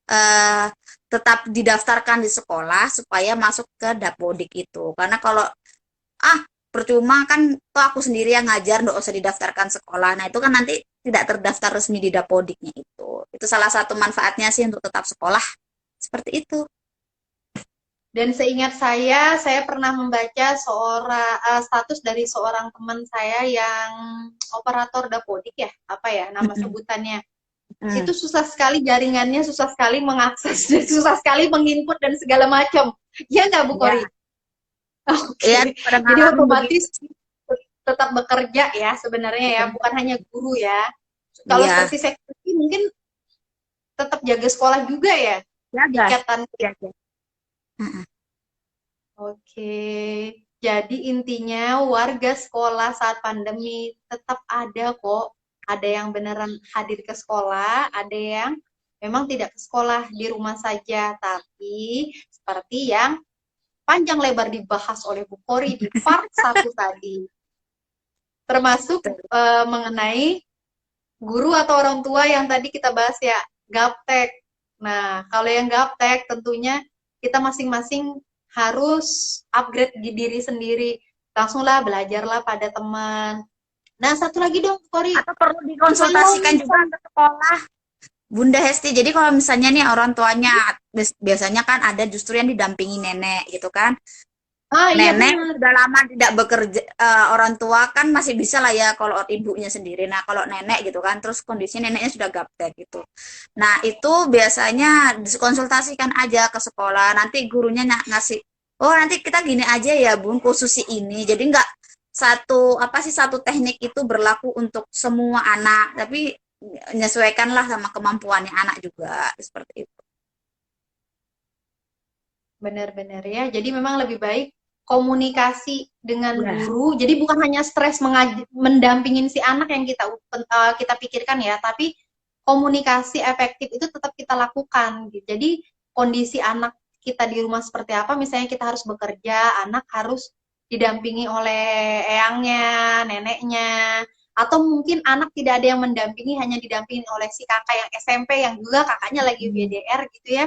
eh, tetap didaftarkan di sekolah supaya masuk ke Dapodik itu. Karena kalau percuma kan toh aku sendiri yang ngajar nggak usah didaftarkan sekolah. Nah, itu kan nanti tidak terdaftar resmi di Dapodiknya itu. Itu salah satu manfaatnya sih untuk tetap sekolah. Seperti itu. Dan seingat saya pernah membaca status dari seorang teman saya yang operator dapodik ya, apa ya nama Mm-mm. sebutannya. Mm. Itu susah sekali jaringannya, susah sekali mengakses, dan susah sekali menginput dan segala macam. Ya nggak Bu Kori? Ya, Oke. ya pada Jadi ngalamin begitu. otomatis tetap bekerja ya sebenarnya ya, bukan hanya guru ya. Kalau Iya, seperti sekretaris mungkin tetap jaga sekolah juga ya. Ya, gas. ikatan. Ya, ya. Heeh. Oke, jadi intinya warga sekolah saat pandemi tetap ada kok. Ada yang beneran hadir ke sekolah, ada yang memang tidak ke sekolah, di rumah saja. Tapi seperti yang panjang lebar dibahas oleh Bu Kori di part 1 tadi, termasuk Betul. mengenai guru atau orang tua yang tadi kita bahas ya, gaptek. Nah, kalau yang gaptek tentunya kita masing-masing harus upgrade di diri sendiri. Langsunglah belajarlah pada teman. Nah, satu lagi dong, Kori. Atau perlu Kalau dikonsultasikan juga misal, ke sekolah, Bunda Hesti. Jadi kalau misalnya nih orang tuanya biasanya kan ada justru yang didampingi nenek gitu kan. iya Nenek benar. sudah lama tidak bekerja, orang tua kan masih bisa lah ya kalau ibunya sendiri. Nah, kalau nenek gitu kan, terus kondisi neneknya sudah gaptek gitu. Nah, itu biasanya dikonsultasikan aja ke sekolah. Nanti gurunya ngasih, oh nanti kita gini aja ya Bun, khusus si ini. Jadi nggak satu teknik itu berlaku untuk semua anak, tapi menyesuaikanlah sama kemampuannya anak juga seperti itu. Benar-benar ya. Jadi memang lebih baik komunikasi dengan Ya. guru. Jadi bukan hanya stres mendampingin si anak yang kita pikirkan ya, tapi komunikasi efektif itu tetap kita lakukan. Gitu. Jadi kondisi anak kita di rumah seperti apa, misalnya kita harus bekerja, anak harus didampingi oleh eyangnya, neneknya, atau mungkin anak tidak ada yang mendampingi, hanya didampingi oleh si kakak yang SMP yang juga kakaknya lagi BDR gitu ya.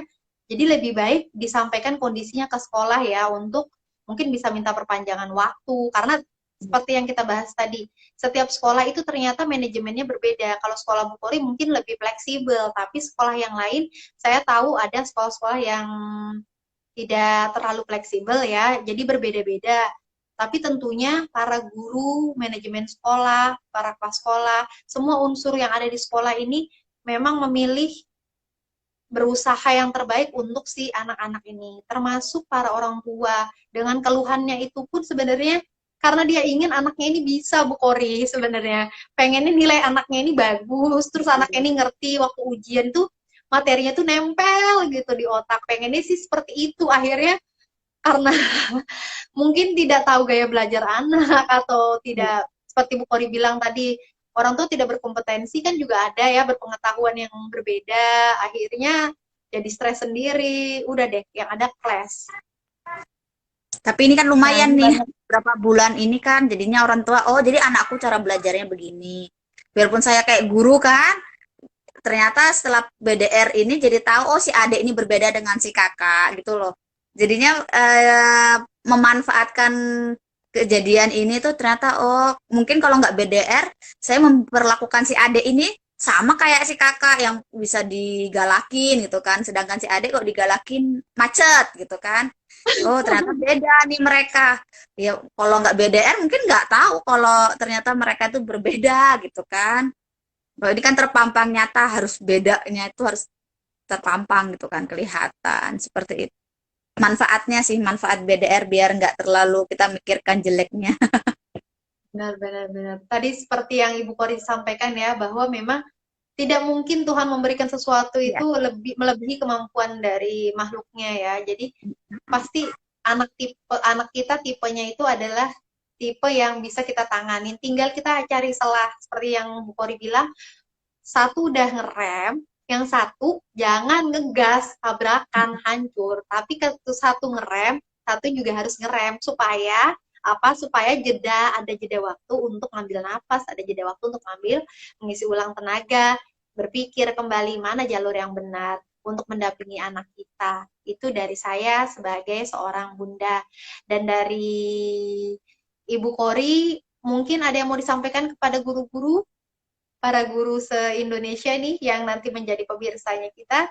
Jadi lebih baik disampaikan kondisinya ke sekolah ya untuk mungkin bisa minta perpanjangan waktu karena seperti yang kita bahas tadi, setiap sekolah itu ternyata manajemennya berbeda. Kalau sekolah Bukori mungkin lebih fleksibel, tapi sekolah yang lain saya tahu ada sekolah-sekolah yang tidak terlalu fleksibel ya, jadi berbeda-beda. Tapi tentunya para guru, manajemen sekolah, para kepala sekolah, semua unsur yang ada di sekolah ini memang memilih berusaha yang terbaik untuk si anak-anak ini, termasuk para orang tua. Dengan keluhannya itu pun sebenarnya karena dia ingin anaknya ini bisa Bu Kori sebenarnya. Pengennya nilai anaknya ini bagus, terus anaknya ini ngerti waktu ujian tuh materinya tuh nempel gitu di otak. Pengennya sih seperti itu. Akhirnya karena mungkin tidak tahu gaya belajar anak atau tidak seperti Bu Kori bilang tadi orang tua tidak berkompetensi kan juga ada ya berpengetahuan yang berbeda akhirnya jadi stres sendiri udah deh yang ada clash. Tapi ini kan Nah lumayan ini nih, banyak berapa bulan ini kan jadinya orang tua, oh jadi anakku cara belajarnya begini. Biarpun saya kayak guru kan, ternyata setelah BDR ini jadi tahu, oh si adik ini berbeda dengan si kakak gitu loh. Jadinya memanfaatkan kejadian ini tuh ternyata, oh mungkin kalau nggak BDR, saya memperlakukan si adik ini sama kayak si kakak yang bisa digalakin gitu kan. Sedangkan si adik kok digalakin macet gitu kan. Oh, ternyata beda nih mereka. Ya, kalau nggak BDR mungkin nggak tahu kalau ternyata mereka itu berbeda gitu kan. Kalau ini kan terpampang nyata, harus bedanya itu harus terpampang gitu kan, kelihatan seperti itu. Manfaatnya sih, manfaat BDR biar nggak terlalu kita mikirkan jeleknya. benar-benar tadi seperti yang Ibu Kori sampaikan ya bahwa memang tidak mungkin Tuhan memberikan sesuatu Ya. itu lebih melebihi kemampuan dari makhluknya ya jadi pasti anak kita tipenya itu adalah tipe yang bisa kita tanganin tinggal kita cari celah seperti yang Bu Kori bilang satu udah ngerem yang satu jangan ngegas tabrakan hancur tapi ke satu ngerem satu juga harus ngerem supaya apa supaya ada jeda waktu untuk ngambil nafas ada jeda waktu untuk ngambil mengisi ulang tenaga berpikir kembali mana jalur yang benar untuk mendampingi anak kita itu dari saya sebagai seorang bunda dan dari Ibu Kori mungkin ada yang mau disampaikan kepada guru-guru para guru se-Indonesia nih yang nanti menjadi pemirsanya kita.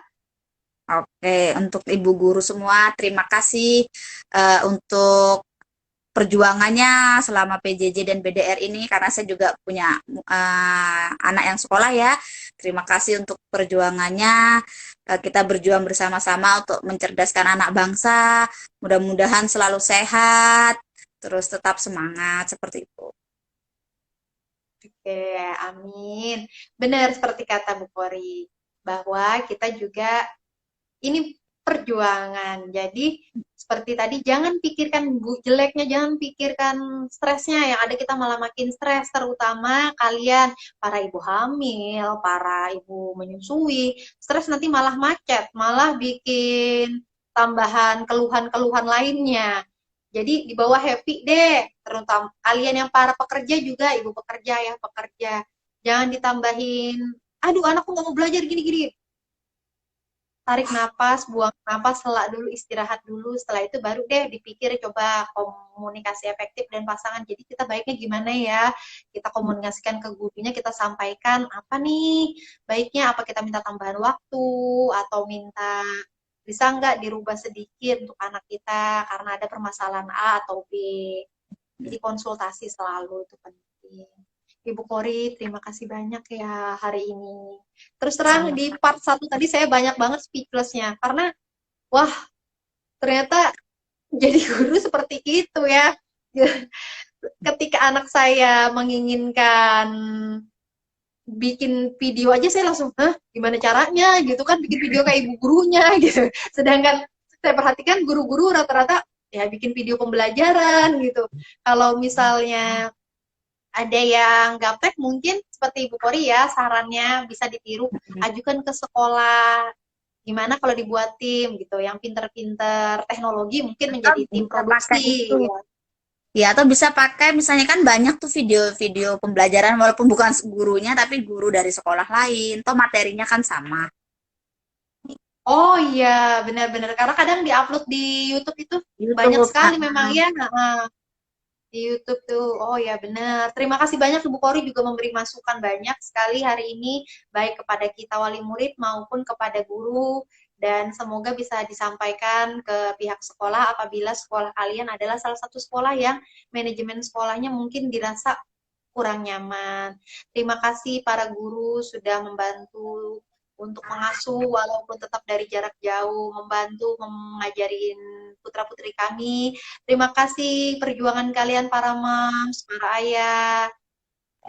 Oke, untuk ibu guru semua, terima kasih untuk perjuangannya selama PJJ dan BDR ini karena saya juga punya anak yang sekolah ya. Terima kasih untuk perjuangannya. Kita berjuang bersama-sama untuk mencerdaskan anak bangsa. Mudah-mudahan selalu sehat, terus tetap semangat seperti itu. Oke, amin. Benar seperti kata Bu Kori, bahwa kita juga ini perjuangan. Jadi seperti tadi, jangan pikirkan jeleknya, jangan pikirkan stresnya, yang ada kita malah makin stres, terutama kalian para ibu hamil, para ibu menyusui, stres nanti malah macet, malah bikin tambahan keluhan-keluhan lainnya. Jadi di bawah happy deh, terutama kalian yang para pekerja juga, ibu pekerja ya, pekerja. Jangan ditambahin, aduh anakku nggak mau belajar gini-gini. Tarik napas, buang napas, hela dulu, istirahat dulu. Setelah itu baru deh dipikir, coba komunikasi efektif dan pasangan. Jadi kita baiknya gimana ya? Kita komunikasikan ke gurunya, kita sampaikan apa nih baiknya, apa kita minta tambahan waktu atau minta bisa nggak dirubah sedikit untuk anak kita karena ada permasalahan A atau B. Jadi konsultasi selalu itu penting. Ibu Kori, terima kasih banyak ya hari ini. Terus terang Sama. di part 1 tadi saya banyak banget speechless-nya. Karena, wah, ternyata jadi guru seperti itu ya. Ketika anak saya menginginkan bikin video aja, saya langsung, hah, gimana caranya gitu kan, bikin video kayak ibu gurunya gitu. Sedangkan saya perhatikan guru-guru rata-rata ya bikin video pembelajaran gitu. Kalau misalnya ada yang gaptek, mungkin seperti Ibu Kori ya, sarannya bisa ditiru, ajukan ke sekolah. Gimana kalau dibuat tim gitu, yang pinter-pinter teknologi mungkin menjadi tim Bisa pakai produksi. itu. Ya, atau bisa pakai misalnya kan banyak tuh video-video pembelajaran walaupun bukan gurunya tapi guru dari sekolah lain. Toh materinya kan sama. Oh iya, benar-benar. Karena kadang diupload di YouTube itu banyak YouTube. sekali memang ya. Di YouTube tuh, oh ya benar. Terima kasih banyak Ibu Kori juga memberi masukan banyak sekali hari ini, baik kepada kita wali murid maupun kepada guru, dan semoga bisa disampaikan ke pihak sekolah apabila sekolah kalian adalah salah satu sekolah yang manajemen sekolahnya mungkin dirasa kurang nyaman. Terima kasih para guru sudah membantu untuk mengasuh walaupun tetap dari jarak jauh, membantu mengajarin putra-putri kami. Terima kasih perjuangan kalian para moms, para ayah.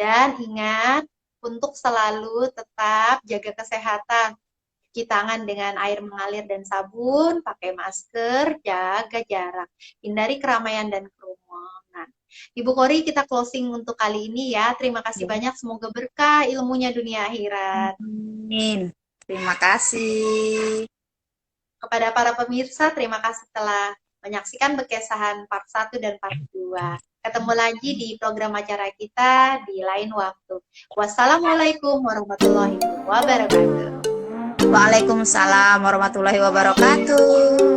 Dan ingat untuk selalu tetap jaga kesehatan. Cuci tangan dengan air mengalir dan sabun, pakai masker, jaga jarak, hindari keramaian dan kerumunan. Ibu Kori, kita closing untuk kali ini ya. Terima kasih banyak, semoga berkah ilmunya dunia akhirat. Amin. Terima kasih. Kepada para pemirsa, terima kasih telah menyaksikan Bekesahan part 1 dan part 2. Ketemu lagi di program acara kita di lain waktu. Wassalamualaikum warahmatullahi wabarakatuh. Waalaikumsalam warahmatullahi wabarakatuh.